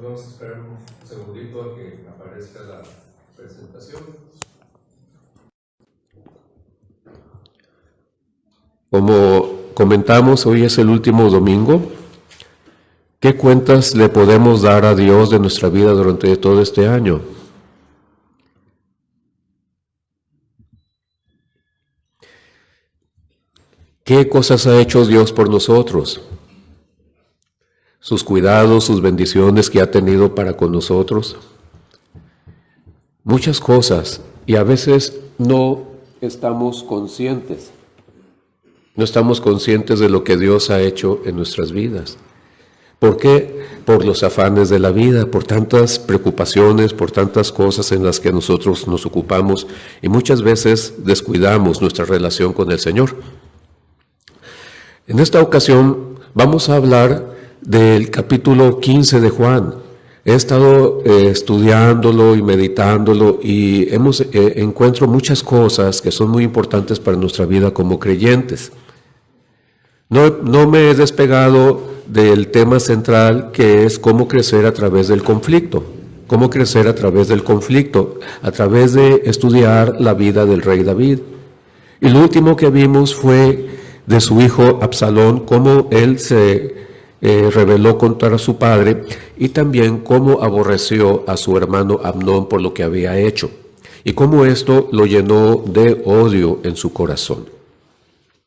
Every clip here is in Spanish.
Vamos a esperar un segundito a que aparezca la presentación. Como comentamos, hoy es el último domingo. ¿Qué cuentas le podemos dar a Dios de nuestra vida durante todo este año? ¿Qué cosas ha hecho Dios por nosotros? Sus cuidados, sus bendiciones que ha tenido para con nosotros. Muchas cosas, y a veces no estamos conscientes. No estamos conscientes de lo que Dios ha hecho en nuestras vidas. ¿Por qué? Por los afanes de la vida, por tantas preocupaciones, por tantas cosas en las que nosotros nos ocupamos y muchas veces descuidamos nuestra relación con el Señor. En esta ocasión vamos a hablar del capítulo 15 de Juan. He estado estudiándolo y meditándolo y encuentro muchas cosas que son muy importantes para nuestra vida como creyentes. No me he despegado del tema central, que es cómo crecer a través del conflicto. Cómo crecer a través del conflicto, a través de estudiar la vida del rey David. Y lo último que vimos fue de su hijo Absalón, cómo él se rebeló contra su padre y también cómo aborreció a su hermano Amnón por lo que había hecho y cómo esto lo llenó de odio en su corazón.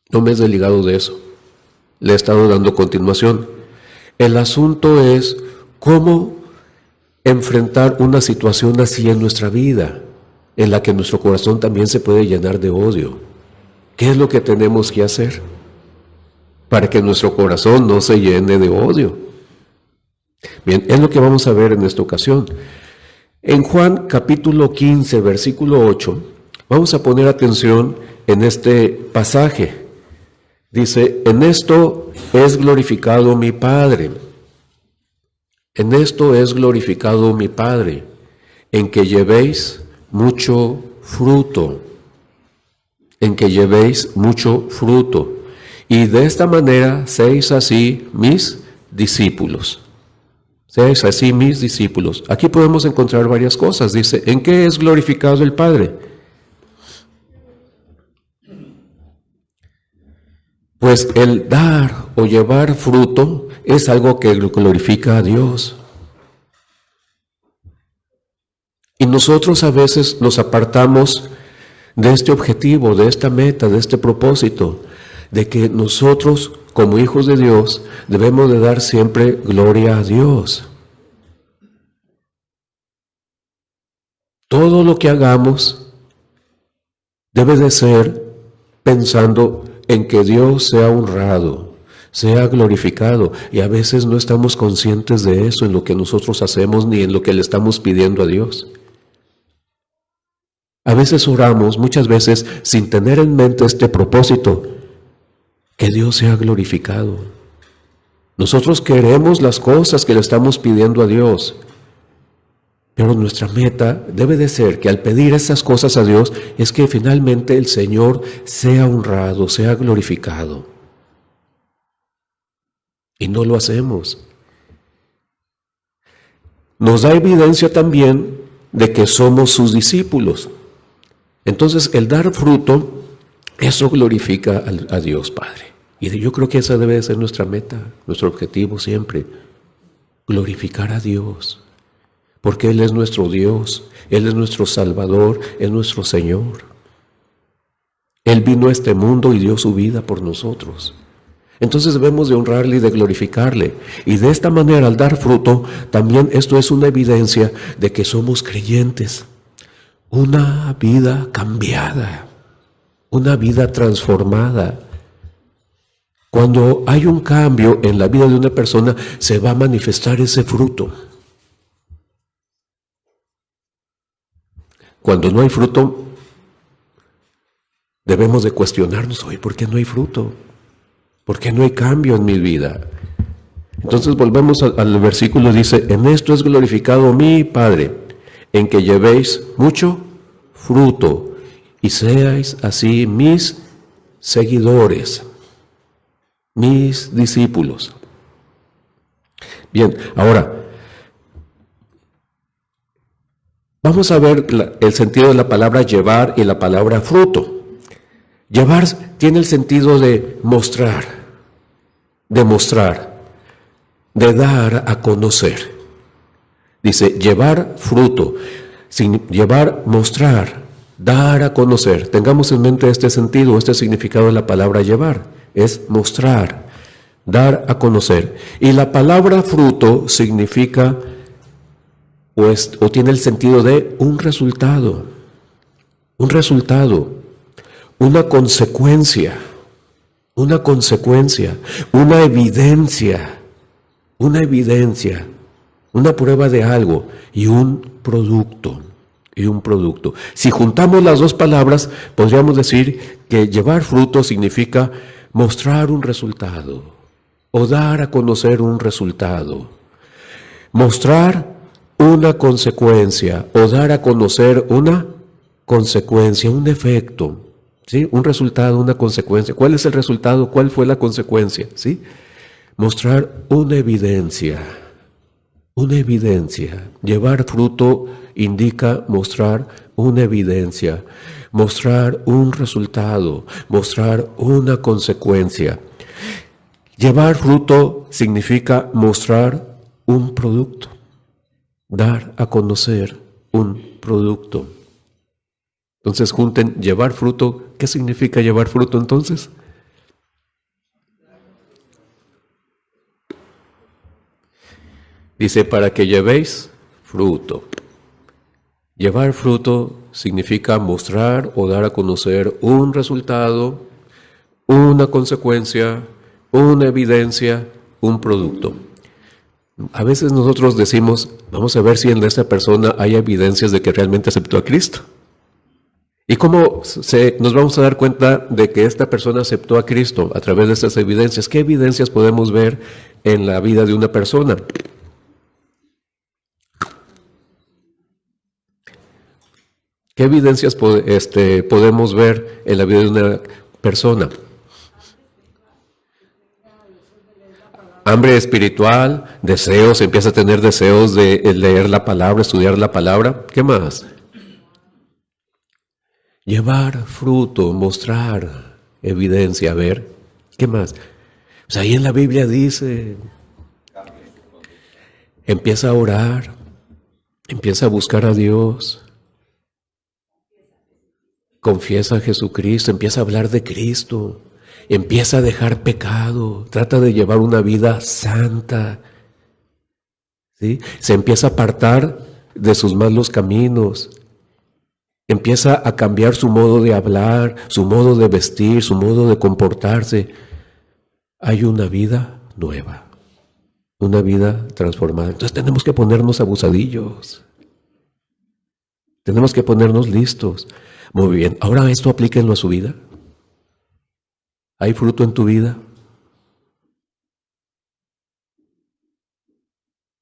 No me he desligado de eso. Le he estado dando continuación. El asunto es cómo enfrentar una situación así en nuestra vida, en la que nuestro corazón también se puede llenar de odio. ¿Qué es lo que tenemos que hacer para que nuestro corazón no se llene de odio? Bien, es lo que vamos a ver en esta ocasión. En Juan capítulo 15, versículo 8, vamos a poner atención en este pasaje. Dice, en esto es glorificado mi Padre. En esto es glorificado mi Padre, en que llevéis mucho fruto. En que llevéis mucho fruto. Y de esta manera seáis así mis discípulos. Seáis así mis discípulos. Aquí podemos encontrar varias cosas. Dice, ¿en qué es glorificado el Padre? Pues el dar o llevar fruto es algo que glorifica a Dios. Y nosotros a veces nos apartamos de este objetivo, de esta meta, de este propósito, de que nosotros como hijos de Dios debemos de dar siempre gloria a Dios. Todo lo que hagamos debe de ser pensando en que Dios sea honrado, sea glorificado, y a veces no estamos conscientes de eso en lo que nosotros hacemos ni en lo que le estamos pidiendo a Dios. A veces oramos, muchas veces, sin tener en mente este propósito, que Dios sea glorificado. Nosotros queremos las cosas que le estamos pidiendo a Dios, pero nuestra meta debe de ser que al pedir esas cosas a Dios es que finalmente el Señor sea honrado, sea glorificado. Y no lo hacemos. Nos da evidencia también de que somos sus discípulos. Entonces, el dar fruto, eso glorifica a Dios Padre. Y yo creo que esa debe de ser nuestra meta, nuestro objetivo siempre, glorificar a Dios. Porque Él es nuestro Dios, Él es nuestro Salvador, es nuestro Señor. Él vino a este mundo y dio su vida por nosotros. Entonces debemos de honrarle y de glorificarle. Y de esta manera, al dar fruto, también esto es una evidencia de que somos creyentes. Una vida cambiada, una vida transformada. Cuando hay un cambio en la vida de una persona, se va a manifestar ese fruto. Cuando no hay fruto, debemos de cuestionarnos, oye, ¿por qué no hay fruto? ¿Por qué no hay cambio en mi vida? Entonces volvemos al versículo, dice, en esto es glorificado mi Padre, en que llevéis mucho fruto y seáis así mis seguidores, mis discípulos. Bien, ahora, Vamos a ver el sentido de la palabra llevar y la palabra fruto. Llevar tiene el sentido de mostrar, de mostrar, de dar a conocer. Dice, llevar fruto, llevar, mostrar, dar a conocer. Tengamos en mente este sentido, este significado de la palabra llevar. Es mostrar, dar a conocer. Y la palabra fruto significa, o tiene el sentido de un resultado, una consecuencia, una evidencia, una prueba de algo y un producto. Si juntamos las dos palabras, podríamos decir que llevar fruto significa mostrar un resultado o dar a conocer un resultado. Mostrar una consecuencia o dar a conocer una consecuencia, un efecto, ¿sí? Un resultado, una consecuencia. ¿Cuál es el resultado? ¿Cuál fue la consecuencia? ¿Sí? Mostrar una evidencia. Llevar fruto indica mostrar una evidencia, mostrar un resultado, mostrar una consecuencia. Llevar fruto significa mostrar un producto, dar a conocer un producto. Entonces junten llevar fruto. ¿Qué significa llevar fruto entonces? Dice, para que llevéis fruto. Llevar fruto significa mostrar o dar a conocer un resultado, una consecuencia, una evidencia, un producto. A veces nosotros decimos, vamos a ver si en esta persona hay evidencias de que realmente aceptó a Cristo. ¿Y cómo nos vamos a dar cuenta de que esta persona aceptó a Cristo a través de estas evidencias? ¿Qué evidencias podemos ver en la vida de una persona? ¿Qué evidencias podemos ver en la vida de una persona? Hambre espiritual, deseos, empieza a tener deseos de leer la palabra, estudiar la palabra. ¿Qué más? Llevar fruto, mostrar evidencia. A ver, ¿qué más? Pues ahí en la Biblia dice, empieza a orar, empieza a buscar a Dios. Confiesa a Jesucristo, empieza a hablar de Cristo, empieza a dejar pecado, trata de llevar una vida santa, ¿sí? Se empieza a apartar de sus malos caminos, empieza a cambiar su modo de hablar, su modo de vestir, su modo de comportarse. Hay una vida nueva, una vida transformada. Entonces tenemos que ponernos abusadillos, tenemos que ponernos listos. Muy bien, ahora esto aplíquenlo a su vida. ¿Hay fruto en tu vida?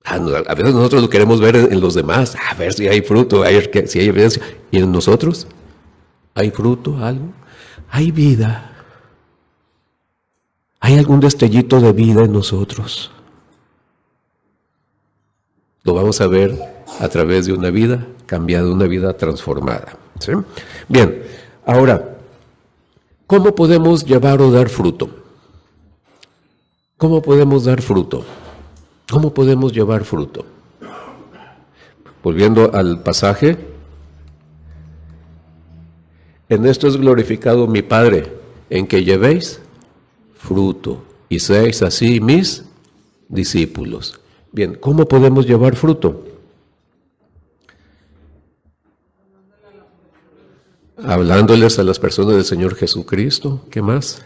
A veces nosotros lo queremos ver en los demás, a ver si hay fruto, si hay evidencia. ¿Y en nosotros? ¿Hay fruto, algo? ¿Hay vida? ¿Hay algún destellito de vida en nosotros? Lo vamos a ver a través de una vida cambiada, una vida transformada. ¿Sí? Bien, ahora, ¿cómo podemos llevar o dar fruto? ¿Cómo podemos dar fruto? ¿Cómo podemos llevar fruto? Volviendo al pasaje, en esto es glorificado mi Padre, en que llevéis fruto y seáis así mis discípulos. Bien, ¿cómo podemos llevar fruto? Hablándoles a las personas del Señor Jesucristo. ¿Qué más?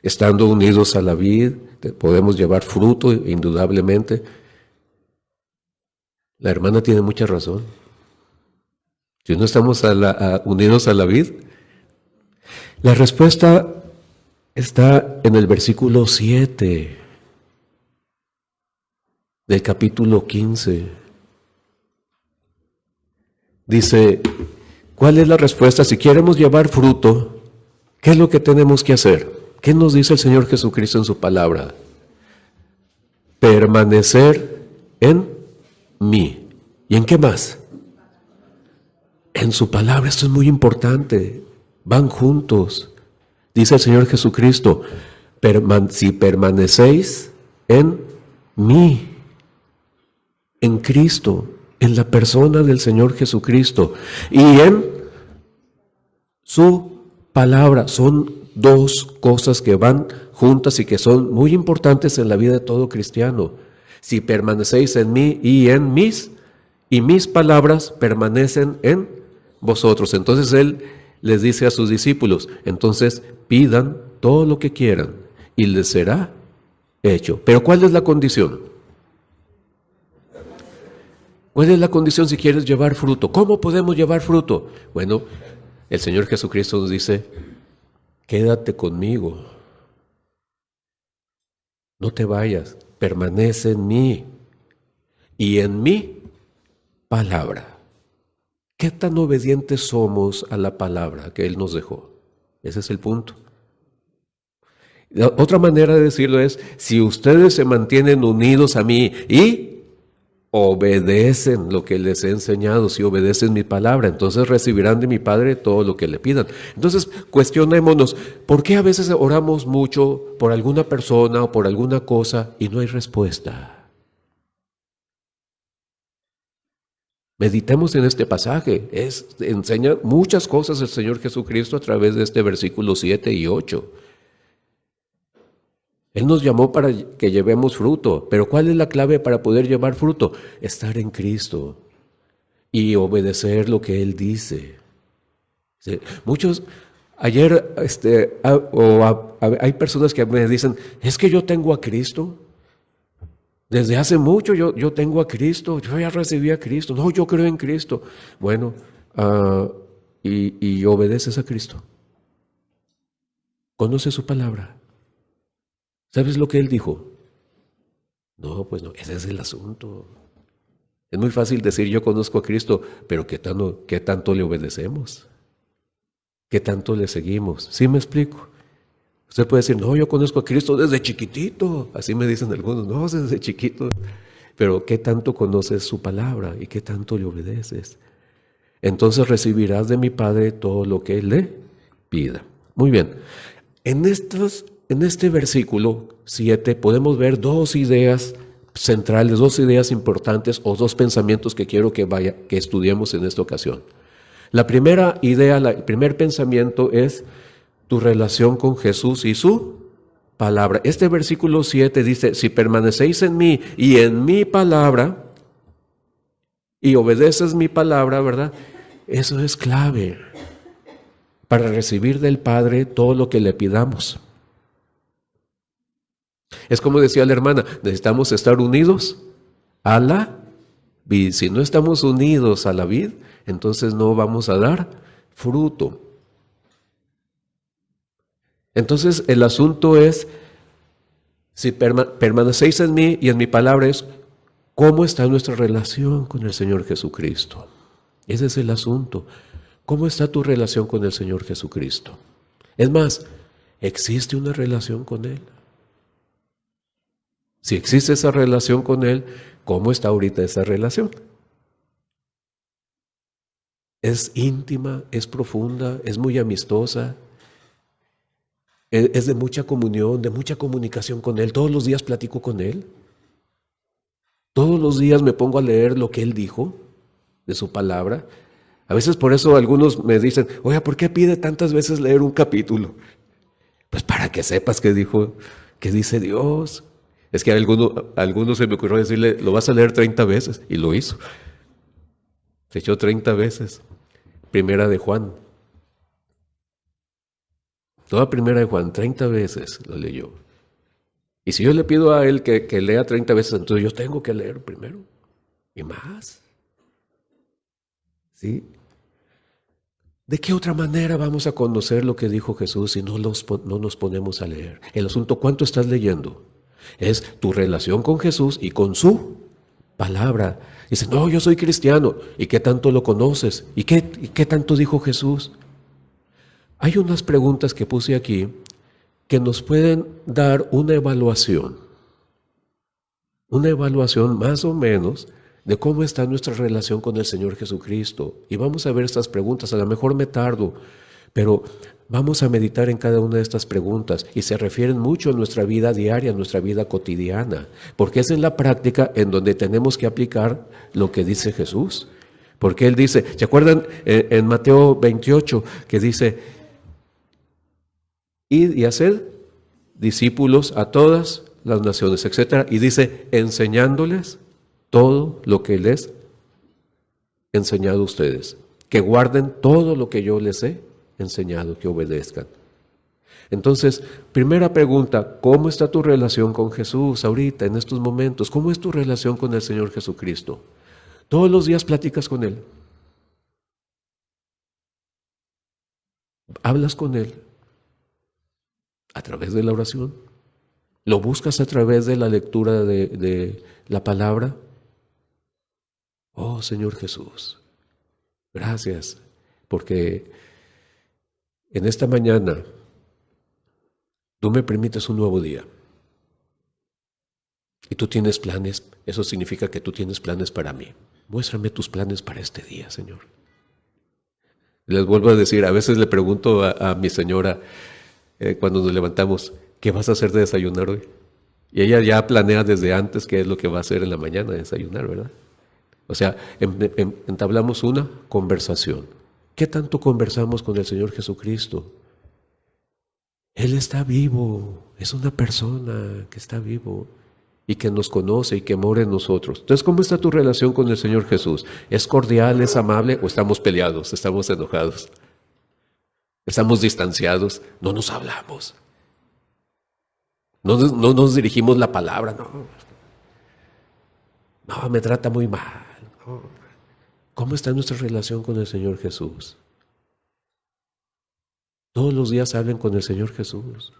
Estando unidos a la vid, podemos llevar fruto, indudablemente. La hermana tiene mucha razón. Si no estamos unidos a la vid, la respuesta está en el versículo 7 del capítulo 15. Dice, ¿cuál es la respuesta? Si queremos llevar fruto, ¿qué es lo que tenemos que hacer? ¿Qué nos dice el Señor Jesucristo en su palabra? Permanecer en mí. ¿Y en qué más? En su palabra. Esto es muy importante. Van juntos. Dice el Señor Jesucristo, si permanecéis en mí, en Cristo, en la persona del Señor Jesucristo y en su palabra. Son dos cosas que van juntas y que son muy importantes en la vida de todo cristiano. Si permanecéis en mí y mis palabras permanecen en vosotros. Entonces Él les dice a sus discípulos, entonces pidan todo lo que quieran y les será hecho. Pero ¿cuál es la condición? ¿Cuál es la condición si quieres llevar fruto? ¿Cómo podemos llevar fruto? Bueno, el Señor Jesucristo nos dice, quédate conmigo, no te vayas, permanece en mí y en mi palabra. ¿Qué tan obedientes somos a la palabra que Él nos dejó? Ese es el punto. Otra manera de decirlo es, si ustedes se mantienen unidos a mí y obedecen lo que les he enseñado, si obedecen mi palabra, entonces recibirán de mi Padre todo lo que le pidan. Entonces, cuestionémonos, ¿por qué a veces oramos mucho por alguna persona o por alguna cosa y no hay respuesta? Meditemos en este pasaje. Enseña muchas cosas el Señor Jesucristo a través de este versículo 7 y 8. Él nos llamó para que llevemos fruto, pero ¿cuál es la clave para poder llevar fruto? Estar en Cristo y obedecer lo que Él dice. ¿Sí? Muchos, ayer, hay personas que me dicen, es que yo tengo a Cristo. Desde hace mucho yo tengo a Cristo, yo ya recibí a Cristo, no, yo creo en Cristo. Bueno, y obedeces a Cristo. Conoce su palabra. ¿Sabes lo que Él dijo? No, pues no, ese es el asunto. Es muy fácil decir yo conozco a Cristo, pero ¿qué tanto le obedecemos? ¿Qué tanto le seguimos? ¿Sí me explico? Usted puede decir, no, yo conozco a Cristo desde chiquitito. Así me dicen algunos, no, desde chiquito. Pero ¿qué tanto conoces su palabra y qué tanto le obedeces? Entonces recibirás de mi Padre todo lo que Él le pida. Muy bien. En este versículo 7 podemos ver dos ideas centrales, dos ideas importantes o dos pensamientos que quiero que estudiemos en esta ocasión. La primera idea, el primer pensamiento es tu relación con Jesús y su palabra. Este versículo 7 dice, si permanecéis en mí y en mi palabra, y obedeces mi palabra, ¿verdad? Eso es clave para recibir del Padre todo lo que le pidamos. Es como decía la hermana, necesitamos estar unidos a la vid. Si no estamos unidos a la vid, entonces no vamos a dar fruto. Entonces el asunto es, si permanecéis en mí y en mi palabra, es cómo está nuestra relación con el Señor Jesucristo. Ese es el asunto. ¿Cómo está tu relación con el Señor Jesucristo? Es más, ¿existe una relación con Él? Si existe esa relación con Él, ¿cómo está ahorita esa relación? ¿Es íntima? ¿Es profunda? ¿Es muy amistosa? ¿Es de mucha comunión, de mucha comunicación con Él? ¿Todos los días platico con Él? ¿Todos los días me pongo a leer lo que Él dijo de su palabra? A veces por eso algunos me dicen, oye, ¿por qué pide tantas veces leer un capítulo? Pues para que sepas qué dice Dios. Es que a algunos se me ocurrió decirle, lo vas a leer 30 veces, y lo hizo. Se echó 30 veces. Primera de Juan. Toda Primera de Juan, 30 veces lo leyó. Y si yo le pido a él que lea 30 veces, entonces yo tengo que leer primero. Y más. ¿Sí? ¿De qué otra manera vamos a conocer lo que dijo Jesús si no nos ponemos a leer? El asunto, ¿cuánto estás leyendo? Es tu relación con Jesús y con su palabra. Dice, no, yo soy cristiano. ¿Y qué tanto lo conoces? ¿Y qué tanto dijo Jesús? Hay unas preguntas que puse aquí que nos pueden dar una evaluación más o menos de cómo está nuestra relación con el Señor Jesucristo. Y vamos a ver estas preguntas, a lo mejor me tardo, pero vamos a meditar en cada una de estas preguntas y se refieren mucho a nuestra vida diaria, a nuestra vida cotidiana, porque es en la práctica en donde tenemos que aplicar lo que dice Jesús. Porque Él dice, ¿se acuerdan en Mateo 28 que dice, id y haced discípulos a todas las naciones, etcétera? Y dice, enseñándoles todo lo que les he enseñado a ustedes, que guarden todo lo que yo les he enseñado, que obedezcan. Entonces, primera pregunta, ¿cómo está tu relación con Jesús ahorita, en estos momentos? ¿Cómo es tu relación con el Señor Jesucristo? ¿Todos los días platicas con Él? ¿Hablas con Él a través de la oración? ¿Lo buscas a través de la lectura de la palabra? Oh Señor Jesús, gracias, porque en esta mañana tú me permites un nuevo día. Y tú tienes planes, eso significa que tú tienes planes para mí. Muéstrame tus planes para este día, Señor. Les vuelvo a decir, a veces le pregunto a mi señora cuando nos levantamos, ¿qué vas a hacer de desayunar hoy? Y ella ya planea desde antes qué es lo que va a hacer en la mañana de desayunar, ¿verdad? O sea, entablamos una conversación. ¿Qué tanto conversamos con el Señor Jesucristo? Él está vivo, es una persona que está vivo y que nos conoce y que mora en nosotros. Entonces, ¿cómo está tu relación con el Señor Jesús? ¿Es cordial, es amable o estamos peleados, estamos enojados? ¿Estamos distanciados? No nos hablamos. No nos dirigimos la palabra, no, me trata muy mal. No. ¿Cómo está nuestra relación con el Señor Jesús? Todos los días hablen con el Señor Jesús.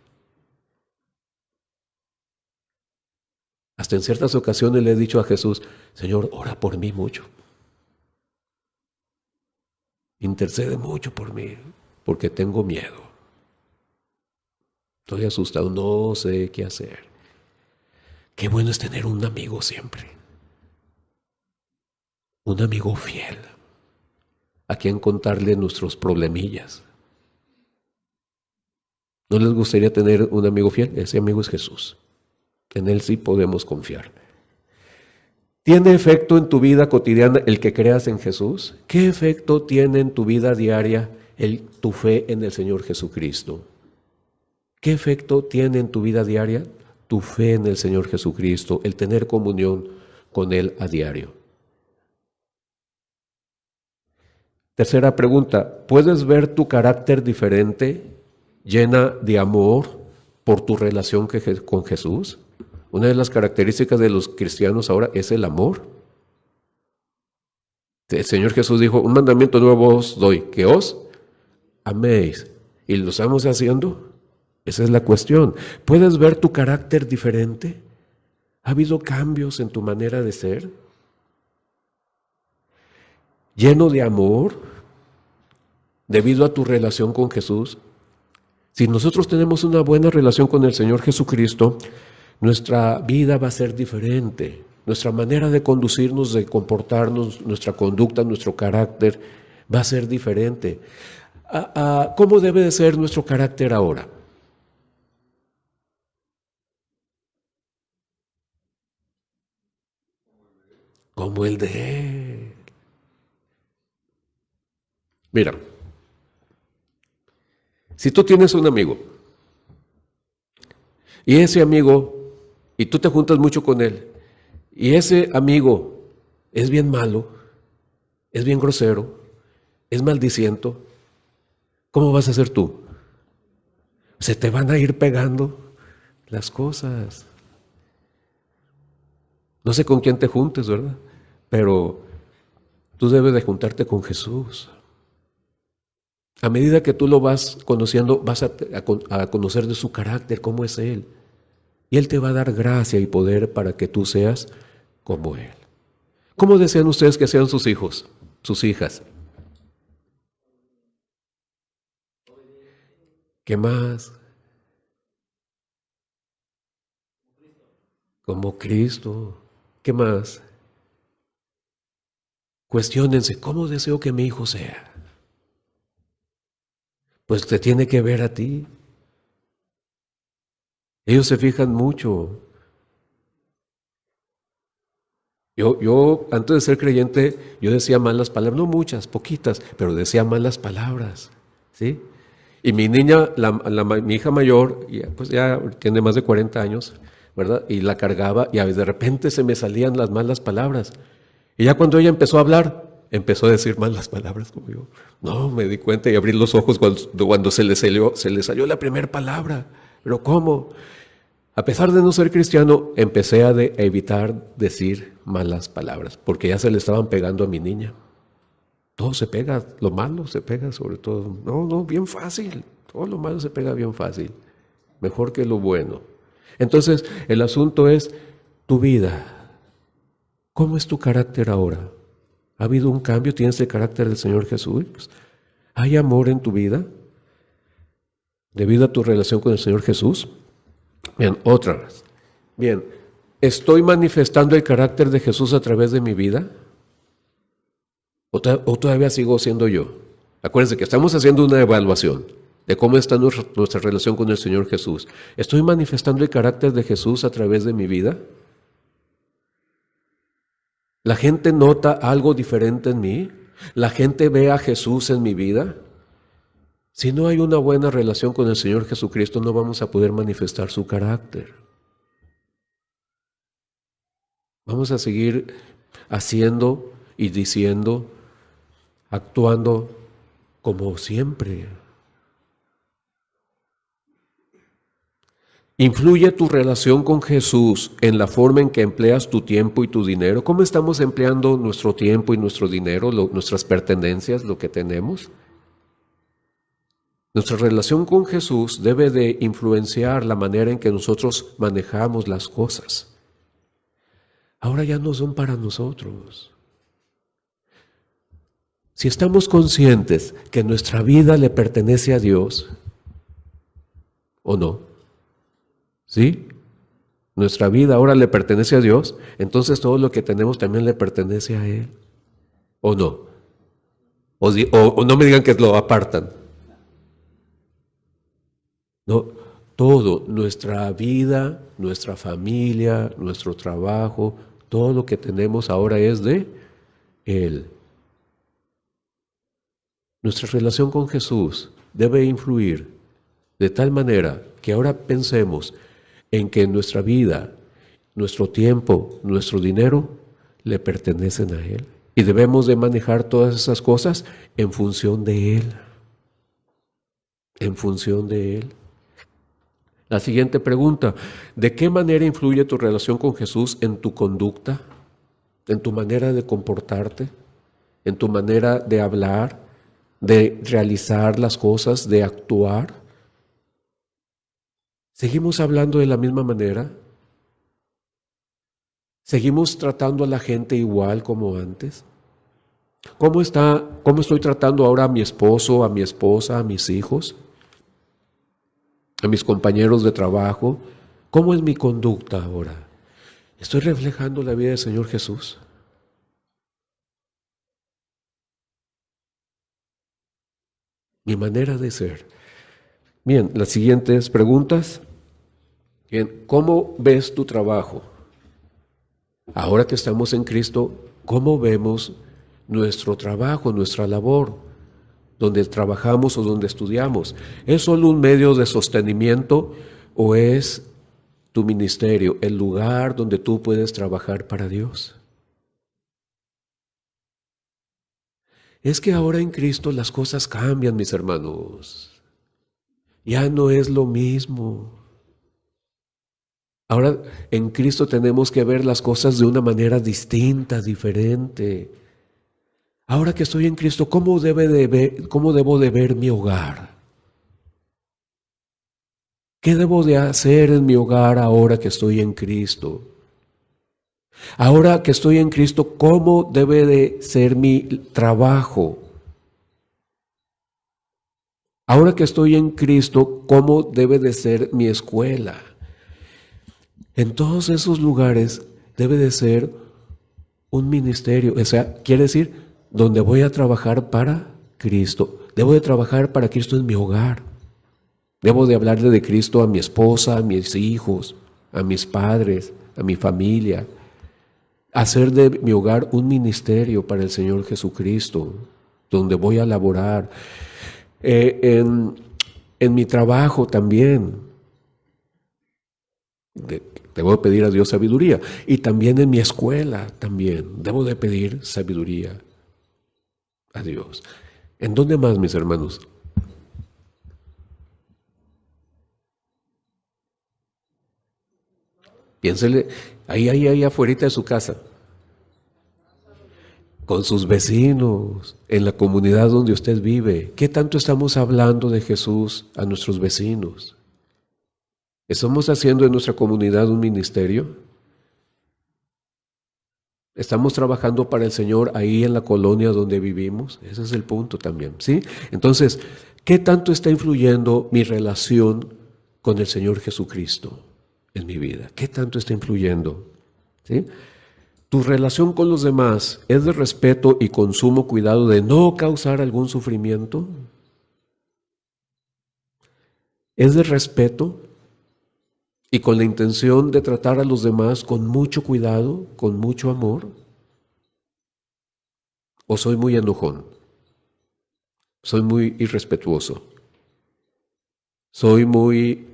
Hasta en ciertas ocasiones le he dicho a Jesús, Señor, ora por mí mucho. Intercede mucho por mí, porque tengo miedo. Estoy asustado, no sé qué hacer. Qué bueno es tener un amigo siempre. Un amigo fiel, a quien contarle nuestros problemillas. ¿No les gustaría tener un amigo fiel? Ese amigo es Jesús. En Él sí podemos confiar. ¿Tiene efecto en tu vida cotidiana el que creas en Jesús? ¿Qué efecto tiene en tu vida diaria tu fe en el Señor Jesucristo? ¿Qué efecto tiene en tu vida diaria tu fe en el Señor Jesucristo, el tener comunión con Él a diario? Tercera pregunta, ¿puedes ver tu carácter diferente, llena de amor por tu relación con Jesús? Una de las características de los cristianos ahora es el amor. El Señor Jesús dijo, un mandamiento nuevo os doy, que os améis. ¿Y lo estamos haciendo? Esa es la cuestión. ¿Puedes ver tu carácter diferente? ¿Ha habido cambios en tu manera de ser? Lleno de amor, debido a tu relación con Jesús. Si nosotros tenemos una buena relación con el Señor Jesucristo, nuestra vida va a ser diferente. Nuestra manera de conducirnos, de comportarnos, nuestra conducta, nuestro carácter va a ser diferente. ¿Cómo debe de ser nuestro carácter ahora? Como el de Él. Mira, si tú tienes un amigo y ese amigo, y tú te juntas mucho con él, y ese amigo es bien malo, es bien grosero, es maldiciento, ¿cómo vas a hacer tú? Se te van a ir pegando las cosas. No sé con quién te juntes, ¿verdad? Pero tú debes de juntarte con Jesús. A medida que tú lo vas conociendo, vas a conocer de su carácter, cómo es Él. Y Él te va a dar gracia y poder para que tú seas como Él. ¿Cómo desean ustedes que sean sus hijos, sus hijas? ¿Qué más? Como Cristo. ¿Qué más? Cuestiónense, ¿cómo deseo que mi hijo sea? Pues te tiene que ver a ti. Ellos se fijan mucho. Yo antes de ser creyente, yo decía malas palabras, no muchas, poquitas, pero decía malas palabras, ¿sí? Y mi niña, mi hija mayor, pues ya tiene más de 40 años, ¿verdad? Y la cargaba y de repente se me salían las malas palabras. Y ya cuando ella empezó a hablar, empezó a decir malas palabras como yo. No, me di cuenta y abrí los ojos cuando se le salió la primera palabra. ¿Pero cómo? A pesar de no ser cristiano, empecé a evitar decir malas palabras, porque ya se le estaban pegando a mi niña. Todo se pega, lo malo se pega sobre todo. No, bien fácil. Todo lo malo se pega bien fácil. Mejor que lo bueno. Entonces, el asunto es tu vida. ¿Cómo es tu carácter ahora? ¿Ha habido un cambio? ¿Tienes el carácter del Señor Jesús? ¿Hay amor en tu vida debido a tu relación con el Señor Jesús? Bien, otra vez. Bien, ¿estoy manifestando el carácter de Jesús a través de mi vida? ¿O todavía sigo siendo yo? Acuérdense que estamos haciendo una evaluación de cómo está nuestra relación con el Señor Jesús. ¿Estoy manifestando el carácter de Jesús a través de mi vida? ¿La gente nota algo diferente en mí? ¿La gente ve a Jesús en mi vida? Si no hay una buena relación con el Señor Jesucristo, no vamos a poder manifestar su carácter. Vamos a seguir haciendo y diciendo, actuando como siempre. ¿Influye tu relación con Jesús en la forma en que empleas tu tiempo y tu dinero? ¿Cómo estamos empleando nuestro tiempo y nuestro dinero, nuestras pertenencias, lo que tenemos? Nuestra relación con Jesús debe de influenciar la manera en que nosotros manejamos las cosas. Ahora ya no son para nosotros. Si estamos conscientes que nuestra vida le pertenece a Dios, ¿o no? ¿Sí? Nuestra vida ahora le pertenece a Dios, entonces todo lo que tenemos también le pertenece a Él, ¿o no? O no me digan que lo apartan. No, todo, nuestra vida, nuestra familia, nuestro trabajo, todo lo que tenemos ahora es de Él. Nuestra relación con Jesús debe influir de tal manera que ahora pensemos en que nuestra vida, nuestro tiempo, nuestro dinero le pertenecen a Él. Y debemos de manejar todas esas cosas en función de Él. En función de Él. La siguiente pregunta, ¿de qué manera influye tu relación con Jesús en tu conducta, en tu manera de comportarte, en tu manera de hablar, de realizar las cosas, de actuar? ¿Seguimos hablando de la misma manera? ¿Seguimos tratando a la gente igual como antes? ¿Cómo estoy tratando ahora a mi esposo, a mi esposa, a mis hijos? A mis compañeros de trabajo, ¿cómo es mi conducta ahora? ¿Estoy reflejando la vida del Señor Jesús? Mi manera de ser. Bien, las siguientes preguntas. Bien, ¿cómo ves tu trabajo? Ahora que estamos en Cristo, ¿cómo vemos nuestro trabajo, nuestra labor? Donde trabajamos o donde estudiamos. ¿Es solo un medio de sostenimiento o es tu ministerio, el lugar donde tú puedes trabajar para Dios? Es que ahora en Cristo las cosas cambian, mis hermanos. Ya no es lo mismo. Ahora en Cristo tenemos que ver las cosas de una manera distinta, diferente. Ahora que estoy en Cristo, ¿cómo debo de ver mi hogar? ¿Qué debo de hacer en mi hogar ahora que estoy en Cristo? Ahora que estoy en Cristo, ¿cómo debe de ser mi trabajo? Ahora que estoy en Cristo, ¿cómo debe de ser mi escuela? En todos esos lugares debe de ser un ministerio, o sea, quiere decir, donde voy a trabajar para Cristo. Debo de trabajar para Cristo en mi hogar. Debo de hablarle de Cristo a mi esposa, a mis hijos, a mis padres, a mi familia. Hacer de mi hogar un ministerio para el Señor Jesucristo, donde voy a laborar. En mi trabajo también. Debo de pedir a Dios sabiduría. Y también en mi escuela también. Debo de pedir sabiduría a Dios. ¿En dónde más, mis hermanos? Piénsele, ahí afuera de su casa, con sus vecinos, en la comunidad donde usted vive. ¿Qué tanto estamos hablando de Jesús a nuestros vecinos? ¿Estamos haciendo en nuestra comunidad un ministerio? ¿Estamos trabajando para el Señor ahí en la colonia donde vivimos? Ese es el punto también, ¿sí? Entonces, ¿qué tanto está influyendo mi relación con el Señor Jesucristo en mi vida? ¿Qué tanto está influyendo? ¿Sí? ¿Tu relación con los demás es de respeto y con sumo cuidado de no causar algún sufrimiento? ¿Es de respeto y con la intención de tratar a los demás con mucho cuidado, con mucho amor? ¿O soy muy enojón? ¿Soy muy irrespetuoso? ¿Soy muy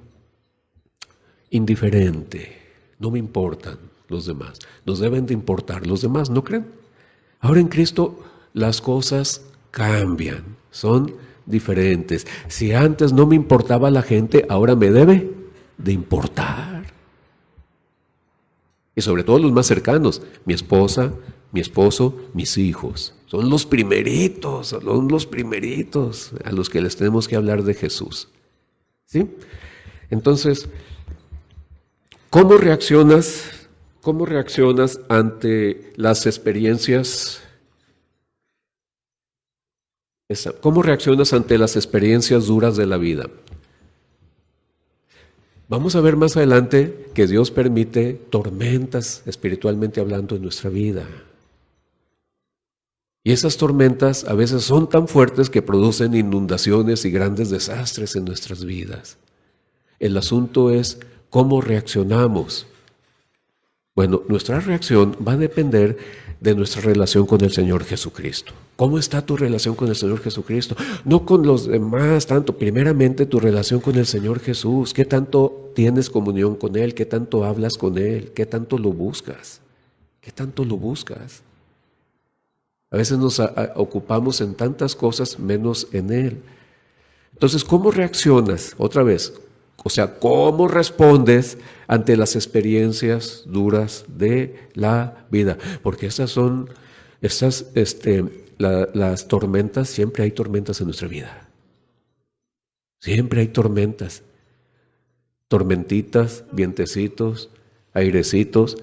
indiferente? No me importan los demás. Nos deben de importar los demás, ¿no creen? Ahora en Cristo las cosas cambian, son diferentes. Si antes no me importaba la gente, ahora me debe de importar. Y sobre todo los más cercanos, mi esposa, mi esposo, mis hijos. Son los primeritos a los que les tenemos que hablar de Jesús. ¿Sí? Entonces, ¿cómo reaccionas? ¿Cómo reaccionas ante las experiencias? ¿Cómo reaccionas ante las experiencias duras de la vida? Vamos a ver más adelante que Dios permite tormentas, espiritualmente hablando, en nuestra vida. Y esas tormentas a veces son tan fuertes que producen inundaciones y grandes desastres en nuestras vidas. El asunto es cómo reaccionamos. Bueno, nuestra reacción va a depender de nuestra relación con el Señor Jesucristo. ¿Cómo está tu relación con el Señor Jesucristo? No con los demás tanto, primeramente tu relación con el Señor Jesús. ¿Qué tanto tienes comunión con Él? ¿Qué tanto hablas con Él? ¿Qué tanto lo buscas? ¿Qué tanto lo buscas? A veces nos ocupamos en tantas cosas menos en Él. Entonces, ¿cómo reaccionas? Otra vez, o sea, ¿cómo respondes ante las experiencias duras de la vida? Porque las tormentas, siempre hay tormentas en nuestra vida. Siempre hay tormentas. Tormentitas, vientecitos, airecitos,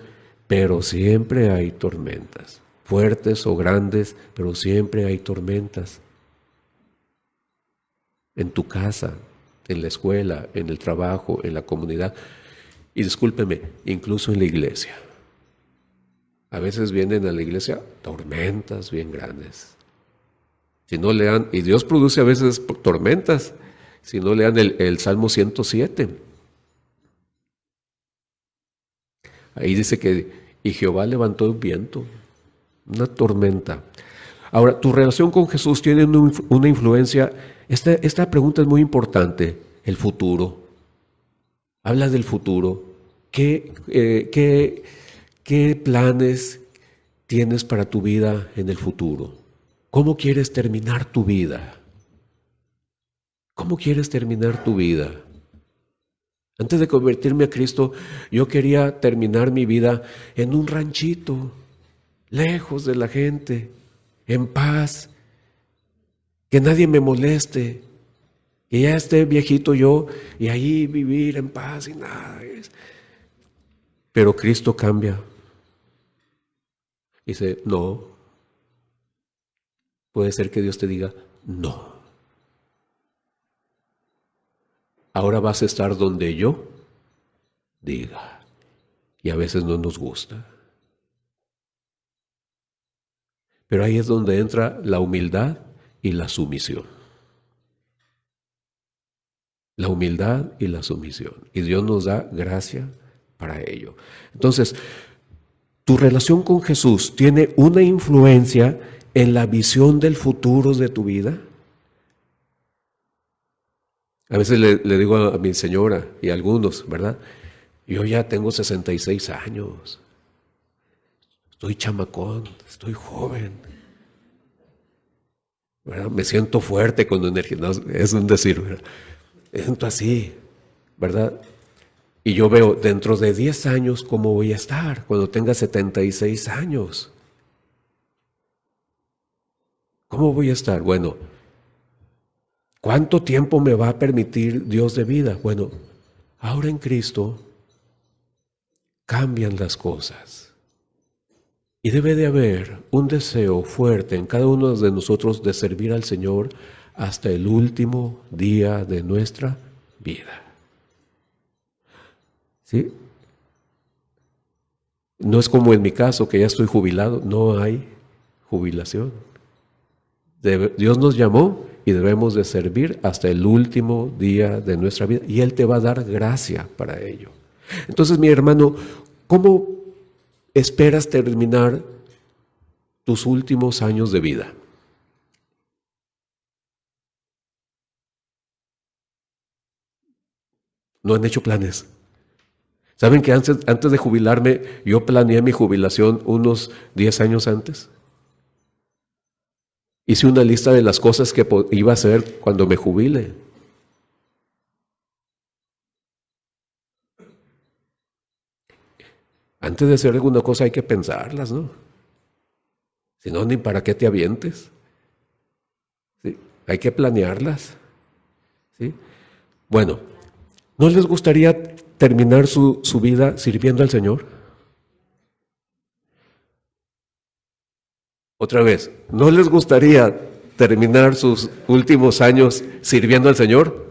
pero siempre hay tormentas. Fuertes o grandes, pero siempre hay tormentas. En tu casa, en la escuela, en el trabajo, en la comunidad. Y discúlpeme, incluso en la iglesia. A veces vienen a la iglesia tormentas bien grandes. Si no lean, y Dios produce a veces tormentas, si no lean el Salmo 107. Ahí dice que, y Jehová levantó un viento, una tormenta. Ahora, tu relación con Jesús tiene una influencia. Esta pregunta es muy importante, el futuro. Habla del futuro. ¿Qué planes tienes para tu vida en el futuro? ¿Cómo quieres terminar tu vida? ¿Cómo quieres terminar tu vida? Antes de convertirme a Cristo, yo quería terminar mi vida en un ranchito, lejos de la gente, en paz, que nadie me moleste, que ya esté viejito yo y ahí vivir en paz y nada. Pero Cristo cambia. Dice, no. Puede ser que Dios te diga, no. Ahora vas a estar donde yo diga. Y a veces no nos gusta. Pero ahí es donde entra la humildad y la sumisión. La humildad y la sumisión. Y Dios nos da gracia para ello. Entonces, tu relación con Jesús tiene una influencia en la visión del futuro de tu vida. A veces le digo a mi señora y a algunos, ¿verdad? Yo ya tengo 66 años. Estoy chamacón, estoy joven. ¿Verdad? Me siento fuerte con energía. No, es un decir, ¿verdad? Me siento así, ¿verdad? Y yo veo dentro de 10 años cómo voy a estar cuando tenga 76 años. ¿Cómo voy a estar? Bueno, ¿cuánto tiempo me va a permitir Dios de vida? Bueno, ahora en Cristo cambian las cosas. Y debe de haber un deseo fuerte en cada uno de nosotros de servir al Señor hasta el último día de nuestra vida. ¿Sí? No es como en mi caso, que ya estoy jubilado, no hay jubilación. Dios nos llamó y debemos de servir hasta el último día de nuestra vida y Él te va a dar gracia para ello. Entonces, mi hermano, ¿cómo esperas terminar tus últimos años de vida? ¿No han hecho planes? ¿Saben que antes de jubilarme, yo planeé mi jubilación unos 10 años antes? Hice una lista de las cosas que iba a hacer cuando me jubile. Antes de hacer alguna cosa hay que pensarlas, ¿no? Si no, ni para qué te avientes. ¿Sí? Hay que planearlas. ¿Sí? Bueno, ¿no les gustaría terminar su vida sirviendo al Señor? Otra vez, ¿no les gustaría terminar sus últimos años sirviendo al Señor?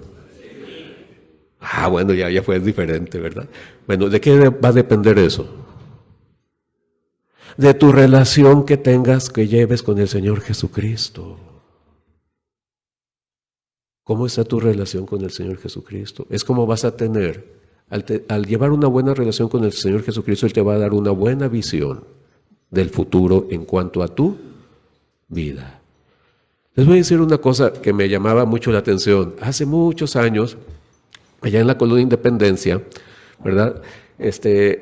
Ah, bueno, ya fue diferente, ¿verdad? Bueno, ¿de qué va a depender eso? De tu relación que tengas, que lleves con el Señor Jesucristo. ¿Cómo está tu relación con el Señor Jesucristo? Es como vas a tener, al llevar una buena relación con el Señor Jesucristo, Él te va a dar una buena visión del futuro en cuanto a tu vida. Les voy a decir una cosa que me llamaba mucho la atención. Hace muchos años, allá en la Colonia Independencia, ¿verdad?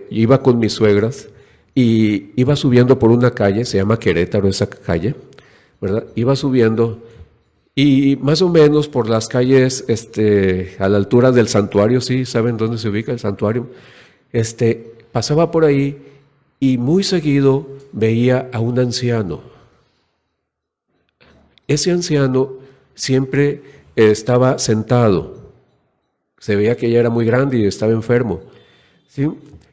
Iba con mis suegras y iba subiendo por una calle, se llama Querétaro esa calle, ¿verdad? Iba subiendo y más o menos por las calles, a la altura del santuario, ¿sí? ¿Saben dónde se ubica el santuario? Pasaba por ahí y muy seguido veía a un anciano. Ese anciano siempre estaba sentado. Se veía que ya era muy grande y estaba enfermo. ¿Sí?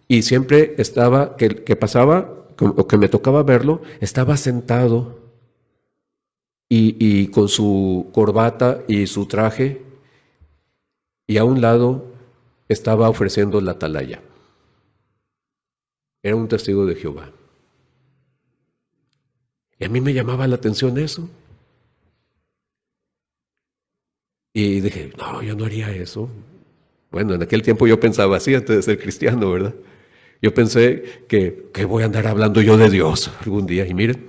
Y siempre estaba, que pasaba, o que me tocaba verlo, estaba sentado y con su corbata y su traje, y a un lado estaba ofreciendo la atalaya. Era un testigo de Jehová. Y a mí me llamaba la atención eso. Y dije, no, yo no haría eso. Bueno, en aquel tiempo yo pensaba así antes de ser cristiano, ¿verdad? Yo pensé que voy a andar hablando yo de Dios algún día. Y miren,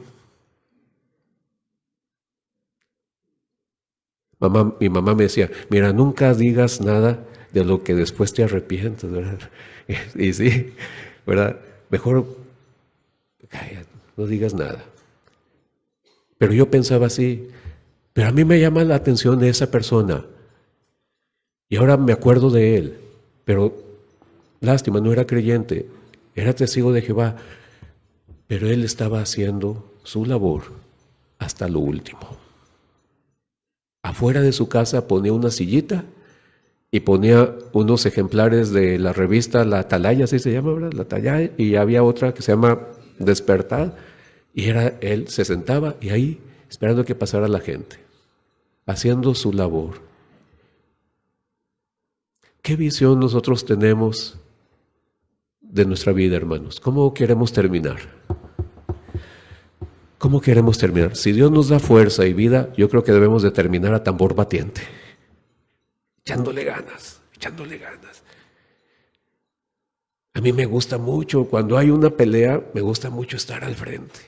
mi mamá me decía, mira, nunca digas nada de lo que después te arrepientes, ¿verdad? Y sí, ¿verdad? Mejor cállate, no digas nada. Pero yo pensaba así, pero a mí me llama la atención de esa persona. Y ahora me acuerdo de él, pero lástima, no era creyente, era testigo de Jehová, pero él estaba haciendo su labor hasta lo último. Afuera de su casa ponía una sillita y ponía unos ejemplares de la revista La Atalaya, así se llama, ¿verdad? La Atalaya, y había otra que se llama Despertar, y él se sentaba y ahí esperando que pasara la gente, haciendo su labor. ¿Qué visión nosotros tenemos de nuestra vida, hermanos? ¿Cómo queremos terminar? ¿Cómo queremos terminar? Si Dios nos da fuerza y vida, yo creo que debemos de terminar a tambor batiente, echándole ganas, echándole ganas. A mí me gusta mucho, cuando hay una pelea, me gusta mucho estar al frente.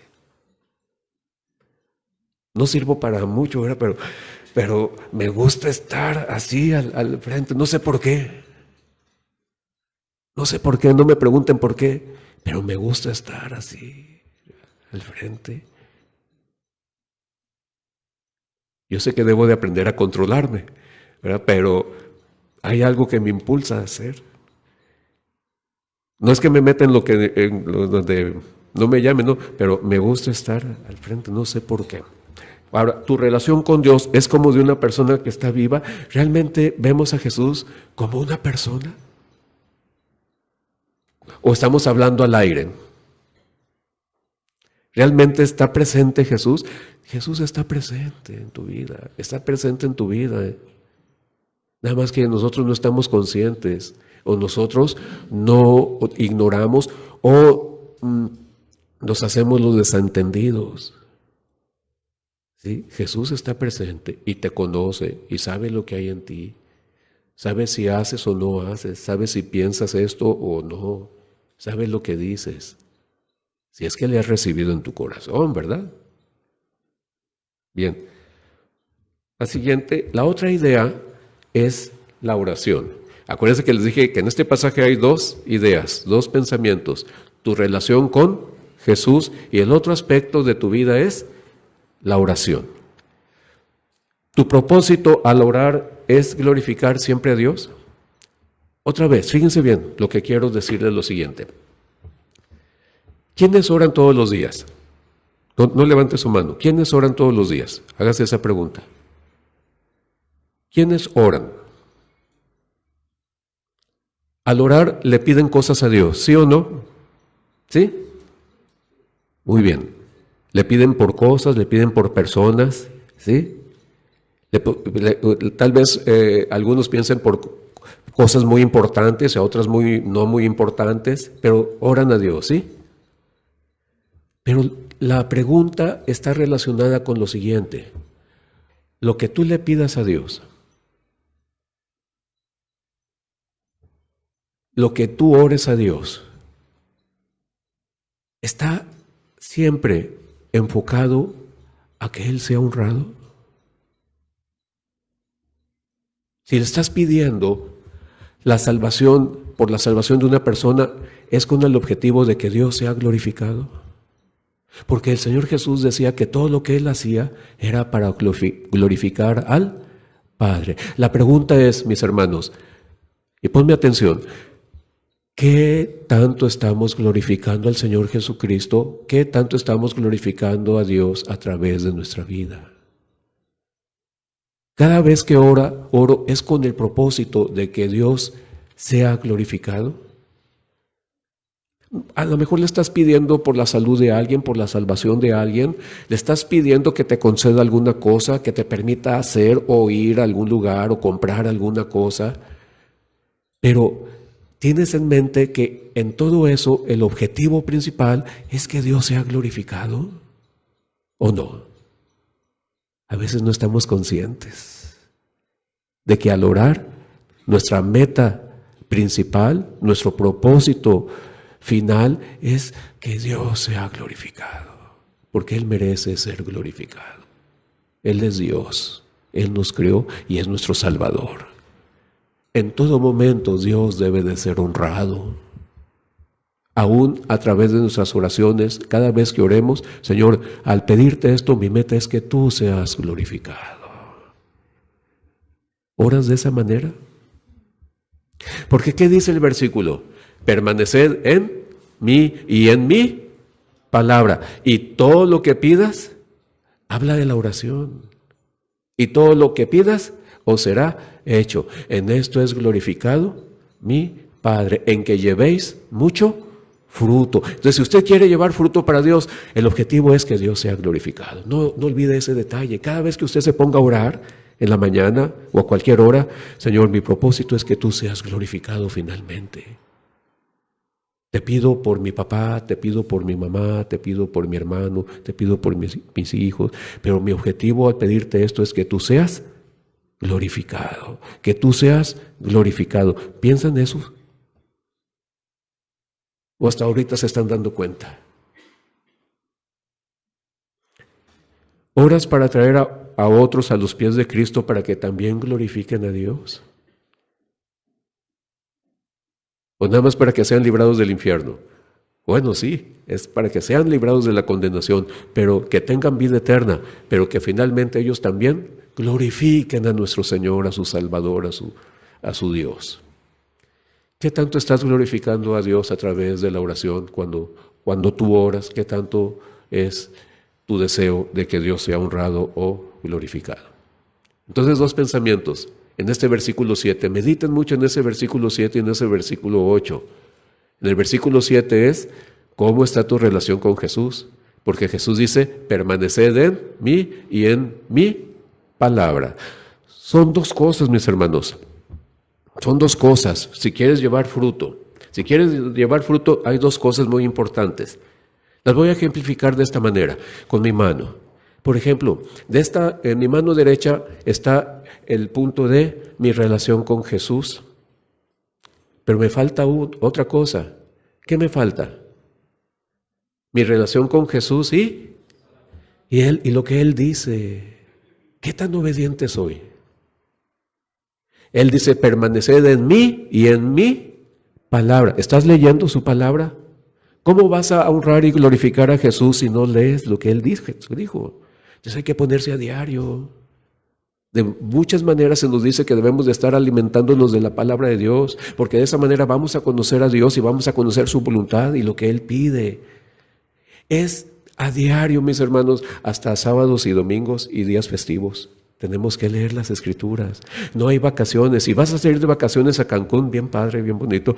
No sirvo para mucho, ¿verdad? Pero me gusta estar así al frente, no sé por qué. No sé por qué, no me pregunten por qué, pero me gusta estar así al frente. Yo sé que debo de aprender a controlarme, ¿verdad? Pero hay algo que me impulsa a hacer. No es que me meta en donde no me llamen, no, pero me gusta estar al frente, no sé por qué. Ahora, tu relación con Dios es como de una persona que está viva. ¿Realmente vemos a Jesús como una persona? ¿O estamos hablando al aire? ¿Realmente está presente Jesús? Jesús está presente en tu vida, está presente en tu vida. Nada más que nosotros no estamos conscientes, o nosotros no ignoramos, o nos hacemos los desentendidos. ¿Sí? Jesús está presente y te conoce y sabe lo que hay en ti. Sabe si haces o no haces, sabe si piensas esto o no, sabe lo que dices. Si es que le has recibido en tu corazón, ¿verdad? Bien. La otra idea es la oración. Acuérdense que les dije que en este pasaje hay dos ideas, dos pensamientos. Tu relación con Jesús y el otro aspecto de tu vida es la oración. ¿Tu propósito al orar es glorificar siempre a Dios? Otra vez, fíjense bien, lo que quiero decirles es lo siguiente. ¿Quiénes oran todos los días? No levante su mano. ¿Quiénes oran todos los días? Hágase esa pregunta. ¿Quiénes oran? Al orar le piden cosas a Dios, ¿sí o no? ¿Sí? Muy bien. Le piden por cosas, le piden por personas, ¿sí? Tal vez algunos piensen por cosas muy importantes, a otras no muy importantes, pero oran a Dios, ¿sí? Pero la pregunta está relacionada con lo siguiente. Lo que tú le pidas a Dios, lo que tú ores a Dios, ¿está siempre enfocado a que Él sea honrado? Si le estás pidiendo la salvación, por la salvación de una persona, ¿es con el objetivo de que Dios sea glorificado? Porque el Señor Jesús decía que todo lo que Él hacía era para glorificar al Padre. La pregunta es, mis hermanos, y ponme atención, ¿qué tanto estamos glorificando al Señor Jesucristo? ¿Qué tanto estamos glorificando a Dios a través de nuestra vida? Cada vez que oro es con el propósito de que Dios sea glorificado. A lo mejor le estás pidiendo por la salud de alguien, por la salvación de alguien, le estás pidiendo que te conceda alguna cosa, que te permita hacer o ir a algún lugar o comprar alguna cosa, pero tienes en mente que en todo eso el objetivo principal es que Dios sea glorificado, ¿o no? A veces no estamos conscientes de que al orar, nuestra meta principal, nuestro propósito final es que Dios sea glorificado, porque Él merece ser glorificado. Él es Dios, Él nos creó y es nuestro Salvador. En todo momento Dios debe de ser honrado. Aún a través de nuestras oraciones, cada vez que oremos, Señor, al pedirte esto, mi meta es que tú seas glorificado. ¿Oras de esa manera? Porque ¿qué dice el versículo? Permaneced en mí y en mi palabra. Y todo lo que pidas, habla de la oración. Y todo lo que pidas, os será hecho. En esto es glorificado mi Padre, en que llevéis mucho fruto. Entonces, si usted quiere llevar fruto para Dios, el objetivo es que Dios sea glorificado. No olvide ese detalle. Cada vez que usted se ponga a orar, en la mañana o a cualquier hora, Señor, mi propósito es que tú seas glorificado finalmente. Te pido por mi papá, te pido por mi mamá, te pido por mi hermano, te pido por mis hijos, pero mi objetivo al pedirte esto es que tú seas glorificado, que tú seas glorificado. ¿Piensa en eso? ¿O hasta ahorita se están dando cuenta? ¿Oras para traer a otros a los pies de Cristo para que también glorifiquen a Dios? ¿O nada más para que sean librados del infierno? Bueno, sí, es para que sean librados de la condenación, pero que tengan vida eterna, pero que finalmente ellos también glorifiquen a nuestro Señor, a su Salvador, a su Dios. ¿Qué tanto estás glorificando a Dios a través de la oración cuando tú oras? ¿Qué tanto es tu deseo de que Dios sea honrado o glorificado? Entonces, dos pensamientos en este versículo 7. Mediten mucho en ese versículo 7 y en ese versículo 8. En el versículo 7 es, ¿cómo está tu relación con Jesús? Porque Jesús dice, permaneced en mí y en mi palabra. Son dos cosas, mis hermanos. Son dos cosas. Si quieres llevar fruto, hay dos cosas muy importantes. Las voy a ejemplificar de esta manera, con mi mano. Por ejemplo, en mi mano derecha está el punto de mi relación con Jesús. Pero me falta otra cosa. ¿Qué me falta? Mi relación con Jesús y Él y lo que Él dice. ¿Qué tan obediente soy? Él dice, permaneced en mí y en mi palabra. ¿Estás leyendo su palabra? ¿Cómo vas a honrar y glorificar a Jesús si no lees lo que Él dijo? Entonces hay que ponerse a diario. De muchas maneras se nos dice que debemos de estar alimentándonos de la palabra de Dios, porque de esa manera vamos a conocer a Dios y vamos a conocer su voluntad y lo que Él pide. Es a diario, mis hermanos, hasta sábados y domingos y días festivos. Tenemos que leer las Escrituras. No hay vacaciones. Si vas a salir de vacaciones a Cancún, bien padre, bien bonito,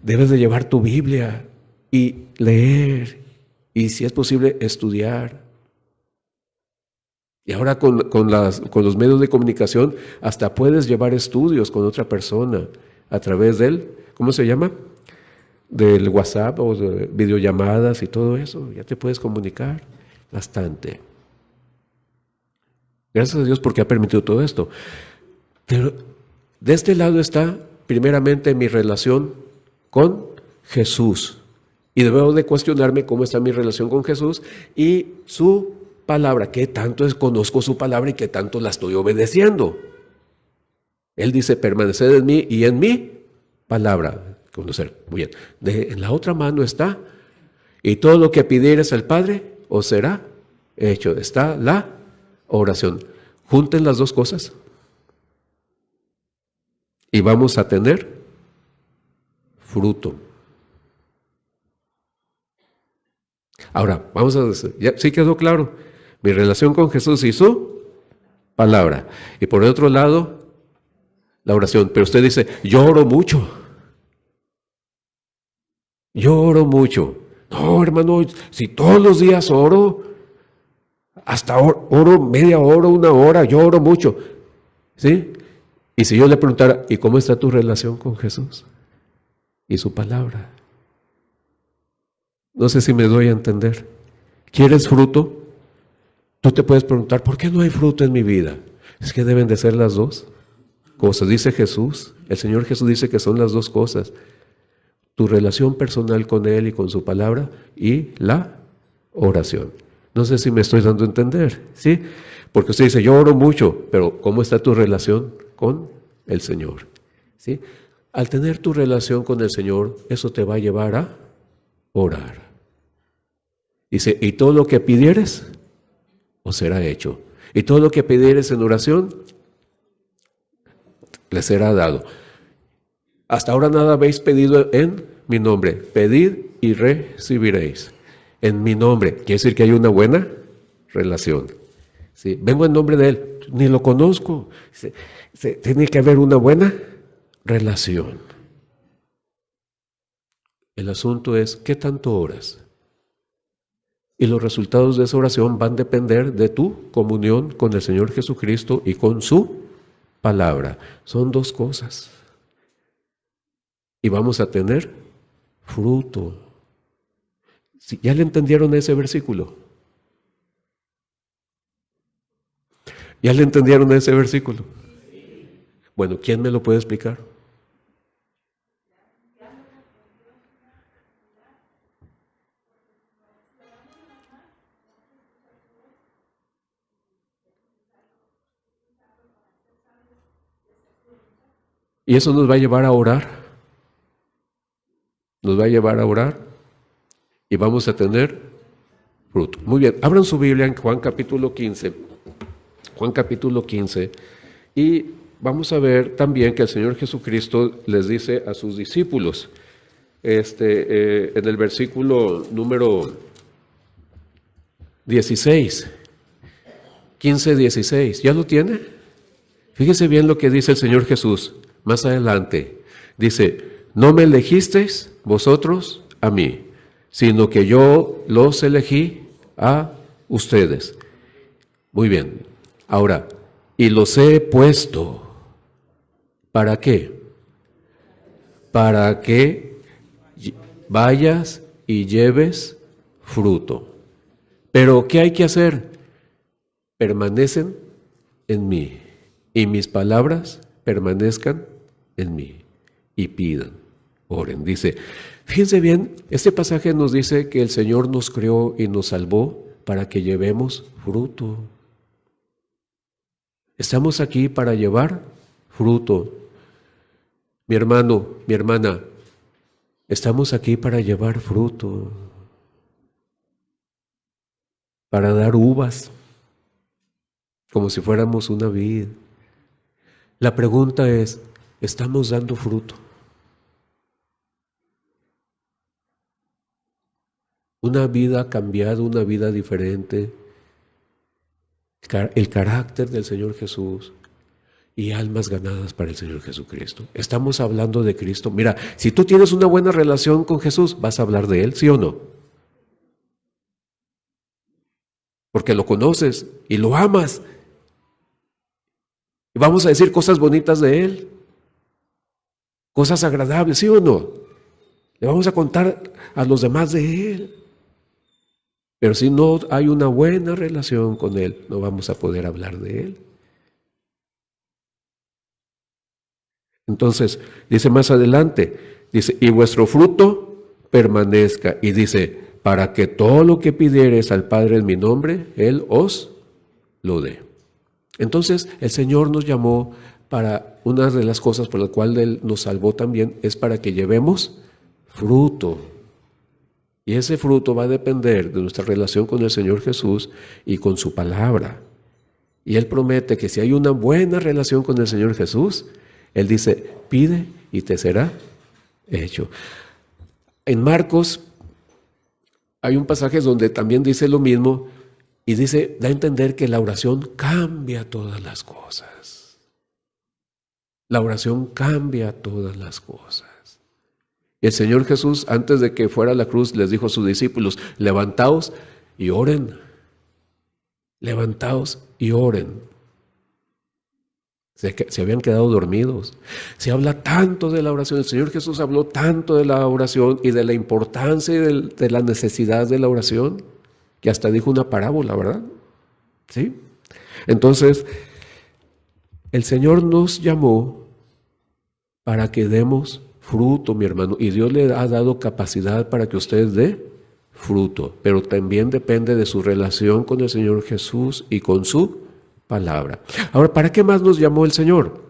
debes de llevar tu Biblia y leer. Y si es posible, estudiar. Y ahora con los medios de comunicación hasta puedes llevar estudios con otra persona a través del, ¿cómo se llama? Del WhatsApp o de videollamadas y todo eso. Ya te puedes comunicar bastante. Gracias a Dios porque ha permitido todo esto. Pero de este lado está primeramente mi relación con Jesús. Y debo de cuestionarme cómo está mi relación con Jesús y su palabra, qué tanto conozco su palabra y qué tanto la estoy obedeciendo. Él dice, permaneced en mí y en mi palabra. Conocer, muy bien. En la otra mano está, y todo lo que pidieres al Padre os será hecho. Está la oración. Junten las dos cosas y vamos a tener fruto. Ahora, vamos a decir, ¿ya sí quedó claro? Mi relación con Jesús y su palabra. Y por el otro lado, la oración. Pero usted dice, yo oro mucho. Yo oro mucho. No, hermano, si todos los días oro, hasta oro media hora, una hora, yo oro mucho. ¿Sí? Y si yo le preguntara, ¿y cómo está tu relación con Jesús y su palabra? No sé si me doy a entender. ¿Quieres fruto? Tú te puedes preguntar, ¿por qué no hay fruto en mi vida? Es que deben de ser las dos cosas. Dice Jesús, el Señor Jesús dice que son las dos cosas. Tu relación personal con Él y con su palabra y la oración. No sé si me estoy dando a entender, ¿sí? Porque usted dice, yo oro mucho, pero ¿cómo está tu relación con el Señor? ¿Sí? Al tener tu relación con el Señor, eso te va a llevar a orar. Dice, y todo lo que pidieres, os será hecho. Y todo lo que pidieres en oración, les será dado. Hasta ahora nada habéis pedido en mi nombre. Pedid y recibiréis. En mi nombre. Quiere decir que hay una buena relación. ¿Sí? Vengo en nombre de Él. Ni lo conozco. Tiene que haber una buena relación. El asunto es, ¿qué tanto oras? Y los resultados de esa oración van a depender de tu comunión con el Señor Jesucristo y con su palabra. Son dos cosas. Y vamos a tener fruto. ¿Sí? ¿Ya le entendieron ese versículo? ¿Ya le entendieron ese versículo? Bueno, ¿quién me lo puede explicar? Y eso nos va a llevar a orar. Nos va a llevar a orar y vamos a tener fruto. Muy bien, abran su Biblia en Juan capítulo 15. Juan capítulo 15. Y vamos a ver también que el Señor Jesucristo les dice a sus discípulos, en el versículo número 16, 15, 16. ¿Ya lo tiene? Fíjese bien lo que dice el Señor Jesús más adelante. Dice, no me elegisteis vosotros a mí, sino que yo los elegí a ustedes. Muy bien. Ahora, y los he puesto. ¿Para qué? Para que vayas y lleves fruto. Pero, ¿qué hay que hacer? Permanecen en mí, y mis palabras permanezcan en mí, y pidan, oren. Dice, fíjense bien, este pasaje nos dice que el Señor nos creó y nos salvó para que llevemos fruto. Estamos aquí para llevar fruto. Mi hermano, mi hermana, estamos aquí para llevar fruto, para dar uvas, como si fuéramos una vid. La pregunta es, ¿estamos dando fruto? Una vida cambiada, una vida diferente, el carácter del Señor Jesús y almas ganadas para el Señor Jesucristo. Estamos hablando de Cristo. Mira, si tú tienes una buena relación con Jesús, vas a hablar de Él, ¿sí o no? Porque lo conoces y lo amas. Y vamos a decir cosas bonitas de Él, cosas agradables, ¿sí o no? Le vamos a contar a los demás de Él. Pero si no hay una buena relación con Él, no vamos a poder hablar de Él. Entonces, dice más adelante, dice, y vuestro fruto permanezca. Y dice, para que todo lo que pidiereis al Padre en mi nombre, Él os lo dé. Entonces, el Señor nos llamó para, una de las cosas por la cual Él nos salvó también, es para que llevemos fruto. Y ese fruto va a depender de nuestra relación con el Señor Jesús y con su palabra. Y Él promete que si hay una buena relación con el Señor Jesús, Él dice, pide y te será hecho. En Marcos hay un pasaje donde también dice lo mismo y dice, da a entender que la oración cambia todas las cosas. La oración cambia todas las cosas. El Señor Jesús, antes de que fuera a la cruz, les dijo a sus discípulos, levantaos y oren. Levantaos y oren. Se habían quedado dormidos. Se habla tanto de la oración. El Señor Jesús habló tanto de la oración y de la importancia y de la necesidad de la oración, que hasta dijo una parábola, ¿verdad? ¿Sí? Entonces, el Señor nos llamó para que demos fruto, mi hermano, y Dios le ha dado capacidad para que usted dé fruto, pero también depende de su relación con el Señor Jesús y con su palabra. Ahora, ¿para qué más nos llamó el Señor?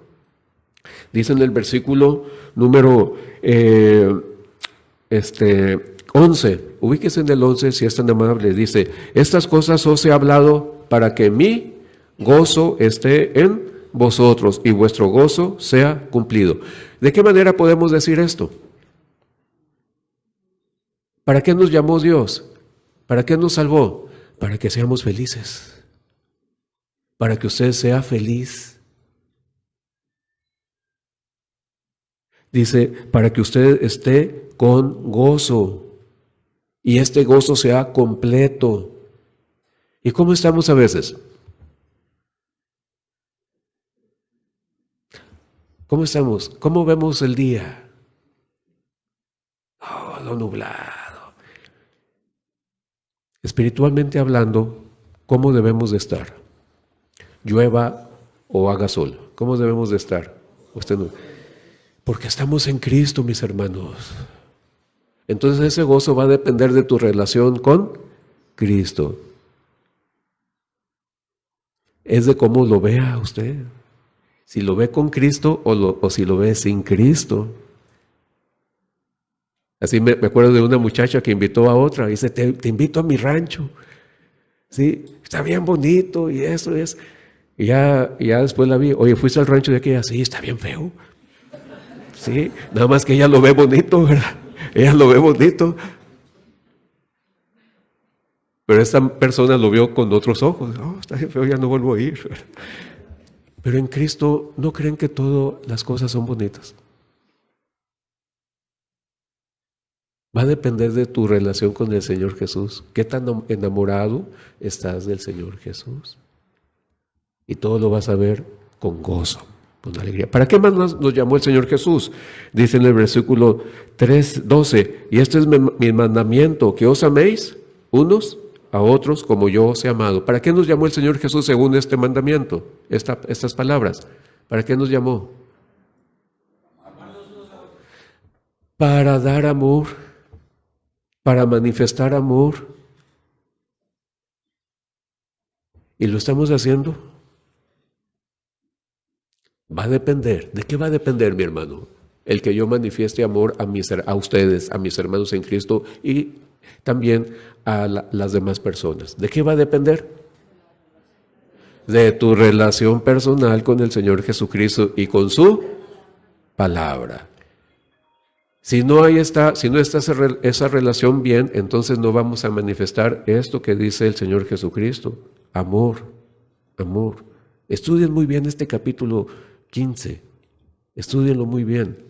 Dice en el versículo número 11, ubíquese en el 11 si es tan amable, dice, estas cosas os he hablado para que mi gozo esté en vosotros y vuestro gozo sea cumplido. ¿De qué manera podemos decir esto? ¿Para qué nos llamó Dios? ¿Para qué nos salvó? Para que seamos felices. Para que usted sea feliz. Dice, para que usted esté con gozo y este gozo sea completo. ¿Y cómo estamos a veces? ¿Cómo estamos? ¿Cómo vemos el día? Oh, todo nublado. Espiritualmente hablando, ¿cómo debemos de estar? Llueva o haga sol, ¿cómo debemos de estar? Usted no. Porque estamos en Cristo, mis hermanos. Entonces ese gozo va a depender de tu relación con Cristo. Es de cómo lo vea usted. Si lo ve con Cristo o si lo ve sin Cristo. Así me acuerdo de una muchacha que invitó a otra. Dice, te invito a mi rancho. Sí, está bien bonito y eso es. Y ya después la vi. Oye, ¿fuiste al rancho de aquella? Sí, está bien feo. Sí, nada más que ella lo ve bonito, ¿verdad? Ella lo ve bonito. Pero esta persona lo vio con otros ojos. Oh, está bien feo, ya no vuelvo a ir. Pero en Cristo, ¿no creen que todas las cosas son bonitas? Va a depender de tu relación con el Señor Jesús. ¿Qué tan enamorado estás del Señor Jesús? Y todo lo vas a ver con gozo, con alegría. ¿Para qué más nos llamó el Señor Jesús? Dice en el versículo 3:12, y este es mi mandamiento, que os améis unos a otros como yo os he amado. ¿Para qué nos llamó el Señor Jesús según este mandamiento? Estas palabras. ¿Para qué nos llamó? Para dar amor, para manifestar amor. ¿Y lo estamos haciendo? Va a depender. ¿De qué va a depender, mi hermano? El que yo manifieste amor a ustedes, a mis hermanos en Cristo y también a las demás personas. ¿De qué va a depender? De tu relación personal con el Señor Jesucristo y con su palabra. Si no está esa relación bien, entonces no vamos a manifestar esto que dice el Señor Jesucristo. Amor, amor. Estudien muy bien este capítulo 15. Estúdienlo muy bien.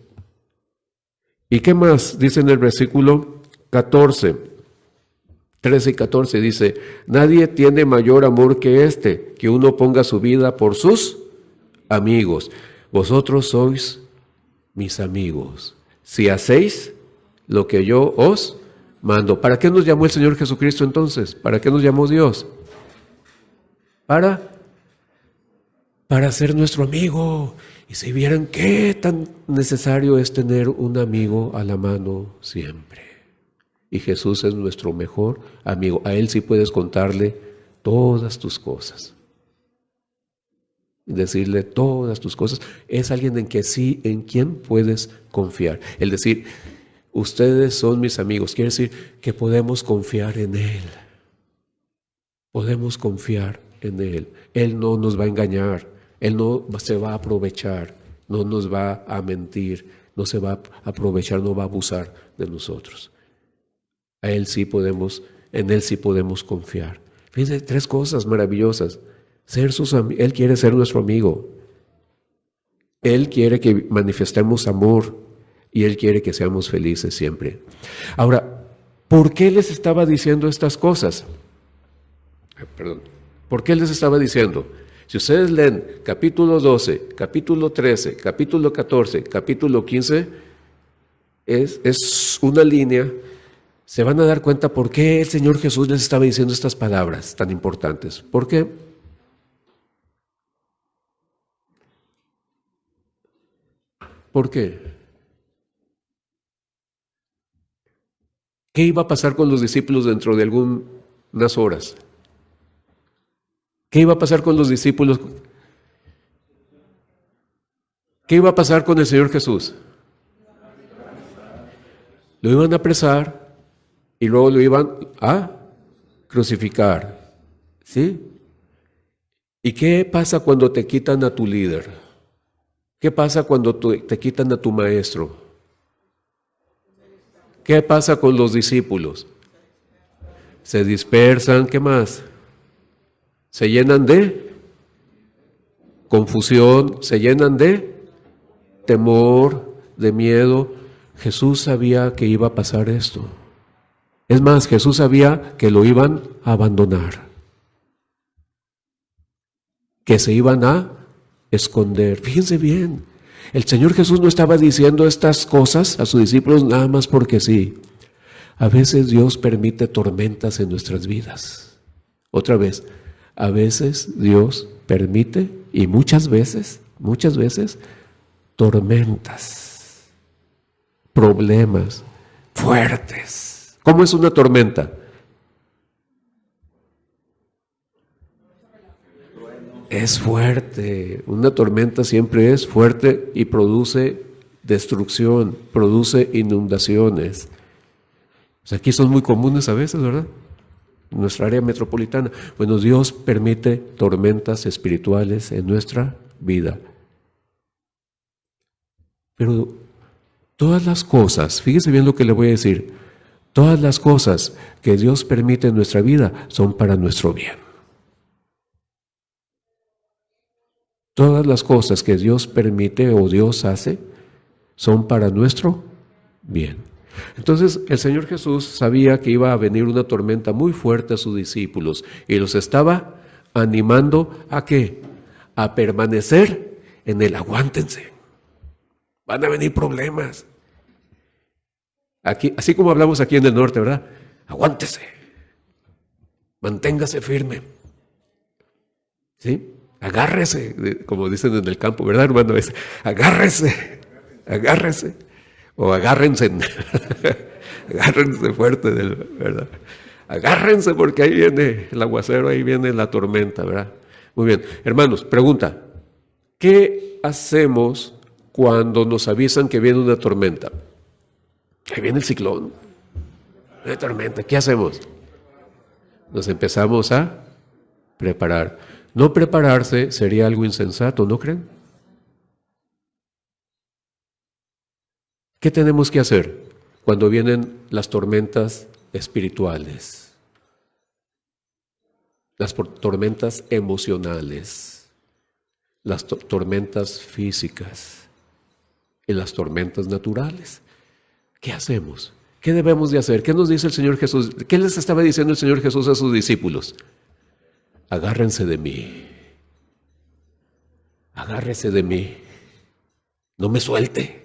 ¿Y qué más? Dice en el versículo 13 y 14, dice, nadie tiene mayor amor que este, que uno ponga su vida por sus amigos. Vosotros sois mis amigos, si hacéis lo que yo os mando. ¿Para qué nos llamó el Señor Jesucristo entonces? ¿Para qué nos llamó Dios? Para ser nuestro amigo. Y si vieran qué tan necesario es tener un amigo a la mano siempre. Y Jesús es nuestro mejor amigo. A Él sí puedes contarle todas tus cosas. Decirle todas tus cosas. Es alguien en quien puedes confiar. El decir, ustedes son mis amigos, quiere decir que podemos confiar en Él. Podemos confiar en Él. Él no nos va a engañar. Él no se va a aprovechar, no nos va a mentir, no se va a aprovechar, no va a abusar de nosotros. En Él sí podemos confiar. Fíjense, 3 cosas maravillosas. Él quiere ser nuestro amigo. Él quiere que manifestemos amor y Él quiere que seamos felices siempre. Ahora, ¿por qué les estaba diciendo estas cosas? ¿Por qué les estaba diciendo? Si ustedes leen capítulo 12, capítulo 13, capítulo 14, capítulo 15, es una línea, se van a dar cuenta por qué el Señor Jesús les estaba diciendo estas palabras tan importantes. ¿Por qué? ¿Por qué? ¿Qué iba a pasar con los discípulos dentro de algunas horas? ¿Qué iba a pasar con los discípulos? ¿Qué iba a pasar con el Señor Jesús? Lo iban a apresar y luego lo iban a crucificar. ¿Sí? ¿Y qué pasa cuando te quitan a tu líder? ¿Qué pasa cuando te quitan a tu maestro? ¿Qué pasa con los discípulos? Se dispersan, ¿qué más? Se llenan de confusión, se llenan de temor, de miedo. Jesús sabía que iba a pasar esto. Es más, Jesús sabía que lo iban a abandonar, que se iban a esconder. Fíjense bien, el Señor Jesús no estaba diciendo estas cosas a sus discípulos nada más porque sí. A veces Dios permite tormentas en nuestras vidas. Otra vez, a veces Dios permite, y muchas veces, tormentas, problemas fuertes. ¿Cómo es una tormenta? Es fuerte. Una tormenta siempre es fuerte y produce destrucción, produce inundaciones. O sea, aquí son muy comunes a veces, ¿verdad? En nuestra área metropolitana. Bueno, Dios permite tormentas espirituales en nuestra vida. Pero todas las cosas, fíjese bien lo que le voy a decir, todas las cosas que Dios permite en nuestra vida son para nuestro bien. Todas las cosas que Dios permite o Dios hace son para nuestro bien. Entonces el Señor Jesús sabía que iba a venir una tormenta muy fuerte a sus discípulos y los estaba animando ¿a qué? A permanecer en el aguántense. Van a venir problemas. Aquí, así como hablamos aquí en el norte, ¿verdad? Aguántese. Manténgase firme. ¿Sí? Agárrese, como dicen en el campo, ¿verdad, hermano? Es, agárrese. O agárrense. Agárrense fuerte, ¿verdad? Agárrense porque ahí viene el aguacero, ahí viene la tormenta, ¿verdad? Muy bien. Hermanos, pregunta. ¿Qué hacemos cuando nos avisan que viene una tormenta? Ahí viene el ciclón. Una tormenta. ¿Qué hacemos? Nos empezamos a preparar. No prepararse sería algo insensato, ¿no creen? ¿Qué tenemos que hacer cuando vienen las tormentas espirituales? Las tormentas emocionales, las tormentas físicas y las tormentas naturales. ¿Qué hacemos? ¿Qué debemos de hacer? ¿Qué nos dice el Señor Jesús? ¿Qué les estaba diciendo el Señor Jesús a sus discípulos? Agárrense de mí. Agárrese de mí. No me suelte.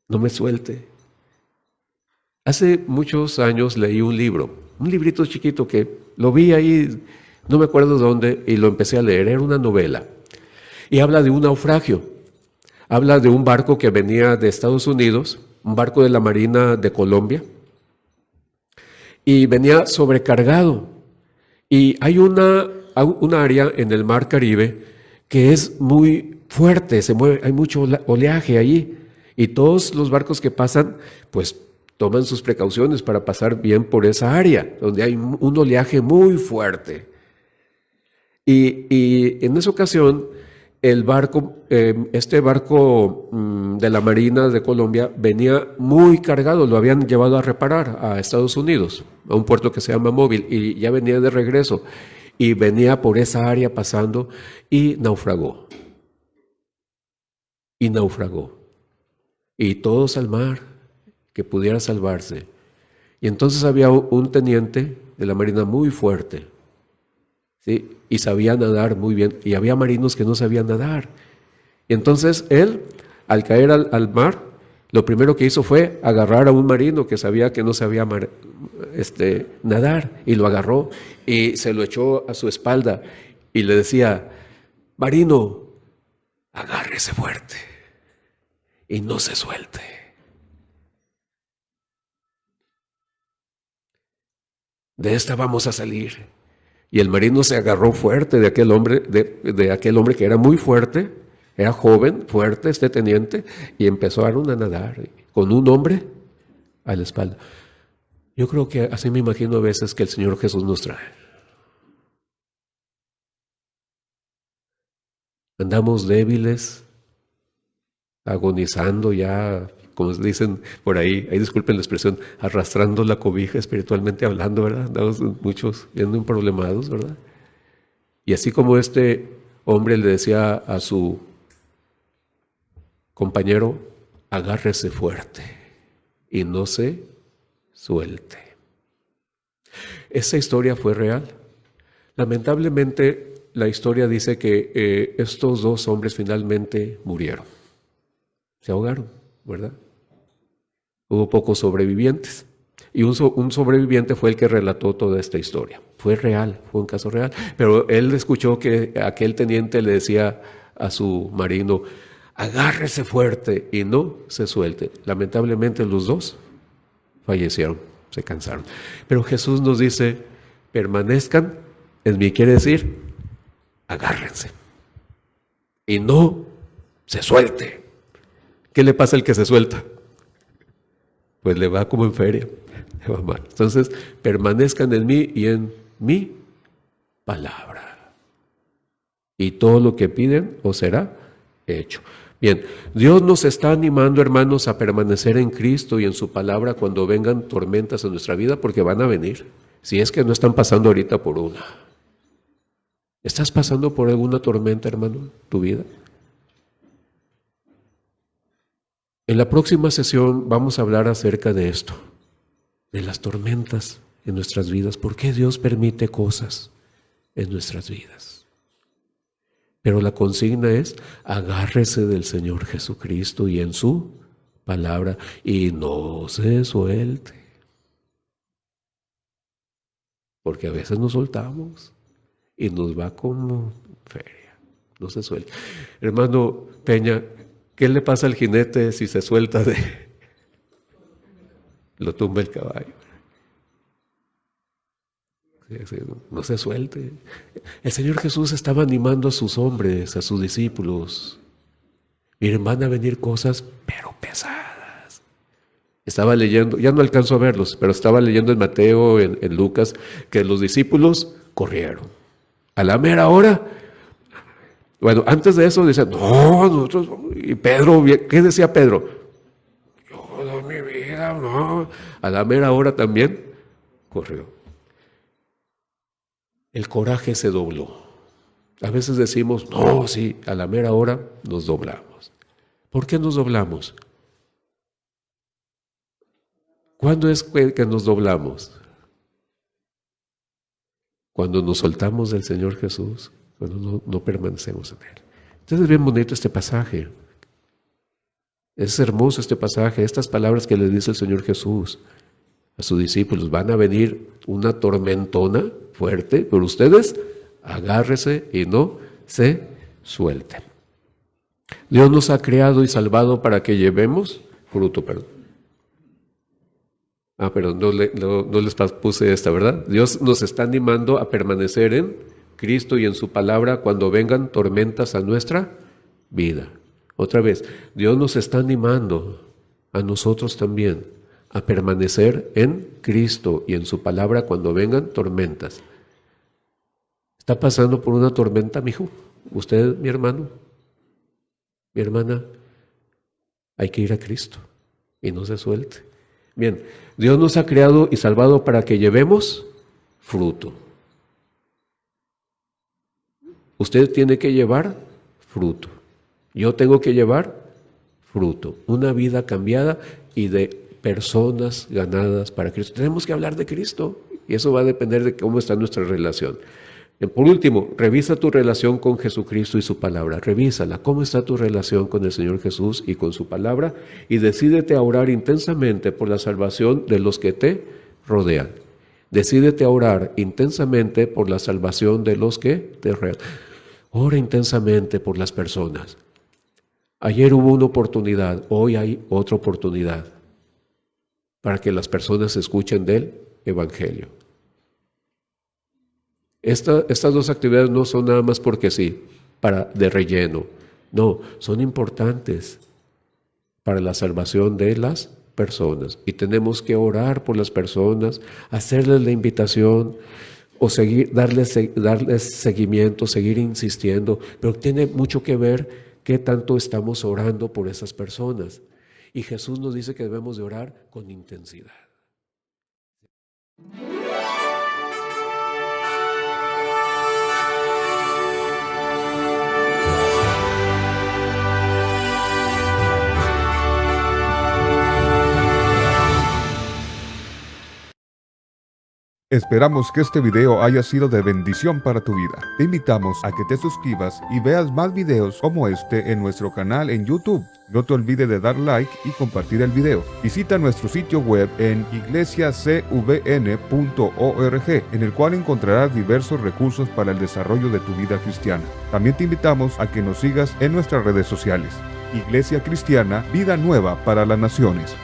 No me suelte. Hace muchos años leí un libro, un librito chiquito que lo vi ahí, no me acuerdo dónde, y lo empecé a leer. Era una novela. Y habla de un naufragio. Habla de un barco que venía de Estados Unidos, un barco de la Marina de Colombia, y venía sobrecargado. Y hay una área en el Mar Caribe que es muy fuerte, se mueve, hay mucho oleaje allí. Y todos los barcos que pasan, pues toman sus precauciones para pasar bien por esa área, donde hay un oleaje muy fuerte. Y en esa ocasión, el barco, este barco de la Marina de Colombia venía muy cargado, lo habían llevado a reparar a Estados Unidos, a un puerto que se llama Mobile, y ya venía de regreso. Y venía por esa área pasando y naufragó. Y todos al mar, que pudiera salvarse. Y entonces había un teniente de la Marina muy fuerte, ¿sí? Y sabía nadar muy bien, y había marinos que no sabían nadar. Y entonces él, al caer al mar, lo primero que hizo fue agarrar a un marino que sabía que no sabía nadar, y lo agarró y se lo echó a su espalda y le decía: marino, agárrese fuerte y no se suelte. De esta vamos a salir. Y el marino se agarró fuerte de aquel hombre, de aquel hombre que era muy fuerte, era joven, fuerte, este teniente, y empezaron a nadar con un hombre a la espalda. Yo creo que así me imagino a veces que el Señor Jesús nos trae. Andamos débiles, agonizando ya, como dicen por ahí disculpen la expresión, arrastrando la cobija espiritualmente hablando, ¿verdad? Andamos muchos bien problemados, ¿verdad? Y así como este hombre le decía a su compañero: agárrese fuerte y no se suelte. Esa historia fue real. Lamentablemente, la historia dice que estos dos hombres finalmente murieron. Se ahogaron, ¿verdad? Hubo pocos sobrevivientes. Y un sobreviviente fue el que relató toda esta historia. Fue real, fue un caso real. Pero él escuchó que aquel teniente le decía a su marino, agárrese fuerte y no se suelte. Lamentablemente los dos fallecieron, se cansaron. Pero Jesús nos dice, permanezcan en mí, quiere decir, agárrense y no se suelte. ¿Qué le pasa al que se suelta? Pues le va como en feria, le va mal. Entonces, permanezcan en mí y en mi palabra. Y todo lo que piden os será hecho. Bien, Dios nos está animando, hermanos, a permanecer en Cristo y en su palabra cuando vengan tormentas en nuestra vida, porque van a venir. Si es que no están pasando ahorita por una. ¿Estás pasando por alguna tormenta, hermano, tu vida? En la próxima sesión vamos a hablar acerca de esto, de las tormentas en nuestras vidas. ¿Por qué Dios permite cosas en nuestras vidas? Pero la consigna es, agárrese del Señor Jesucristo y en su palabra y no se suelte. Porque a veces nos soltamos y nos va como feria, no se suelta. Hermano Peña, ¿qué le pasa al jinete si se suelta de...? Lo tumba el caballo. Sí, no se suelte. El Señor Jesús estaba animando a sus hombres, a sus discípulos. Miren, van a venir cosas, pero pesadas. Estaba leyendo, ya no alcanzo a verlos, pero estaba leyendo en Mateo, en Lucas, que los discípulos corrieron. A la mera hora, bueno, antes de eso decían, no, nosotros, y Pedro, ¿qué decía Pedro? Yo doy mi vida, no. A la mera hora también corrió. El coraje se dobló. A veces decimos, no, sí, a la mera hora nos doblamos. ¿Por qué nos doblamos? ¿Cuándo es que nos doblamos? Cuando nos soltamos del Señor Jesús, cuando no permanecemos en Él. Entonces es bien bonito este pasaje. Es hermoso este pasaje, estas palabras que le dice el Señor Jesús a sus discípulos. Van a venir una tormentona fuerte, pero ustedes agárrese y no se suelten. Dios nos ha creado y salvado para que llevemos fruto, perdón. Perdón, no les puse esta, ¿verdad? Dios nos está animando a permanecer en Cristo y en su palabra cuando vengan tormentas a nuestra vida. Otra vez, Dios nos está animando a nosotros también a permanecer en Cristo y en su palabra cuando vengan tormentas. ¿Está pasando por una tormenta, mijo? ¿Usted, mi hermano? Mi hermana, hay que ir a Cristo y no se suelte. Bien, Dios nos ha creado y salvado para que llevemos fruto. Usted tiene que llevar fruto. Yo tengo que llevar fruto. Una vida cambiada y de personas ganadas para Cristo. Tenemos que hablar de Cristo y eso va a depender de cómo está nuestra relación. Por último, revisa tu relación con Jesucristo y su palabra. Revísala. ¿Cómo está tu relación con el Señor Jesús y con su palabra? Y decídete a orar intensamente por la salvación de los que te rodean. Decídete a orar intensamente por la salvación de los que te rodean. Ora intensamente por las personas. Ayer hubo una oportunidad, hoy hay otra oportunidad para que las personas escuchen del Evangelio. Estas dos actividades no son nada más porque sí, de relleno. No, son importantes para la salvación de las personas. Y tenemos que orar por las personas, hacerles la invitación o darles seguimiento, seguir insistiendo. Pero tiene mucho que ver qué tanto estamos orando por esas personas. Y Jesús nos dice que debemos de orar con intensidad. Esperamos que este video haya sido de bendición para tu vida. Te invitamos a que te suscribas y veas más videos como este en nuestro canal en YouTube. No te olvides de dar like y compartir el video. Visita nuestro sitio web en iglesiacvn.org, en el cual encontrarás diversos recursos para el desarrollo de tu vida cristiana. También te invitamos a que nos sigas en nuestras redes sociales. Iglesia Cristiana, vida nueva para las naciones.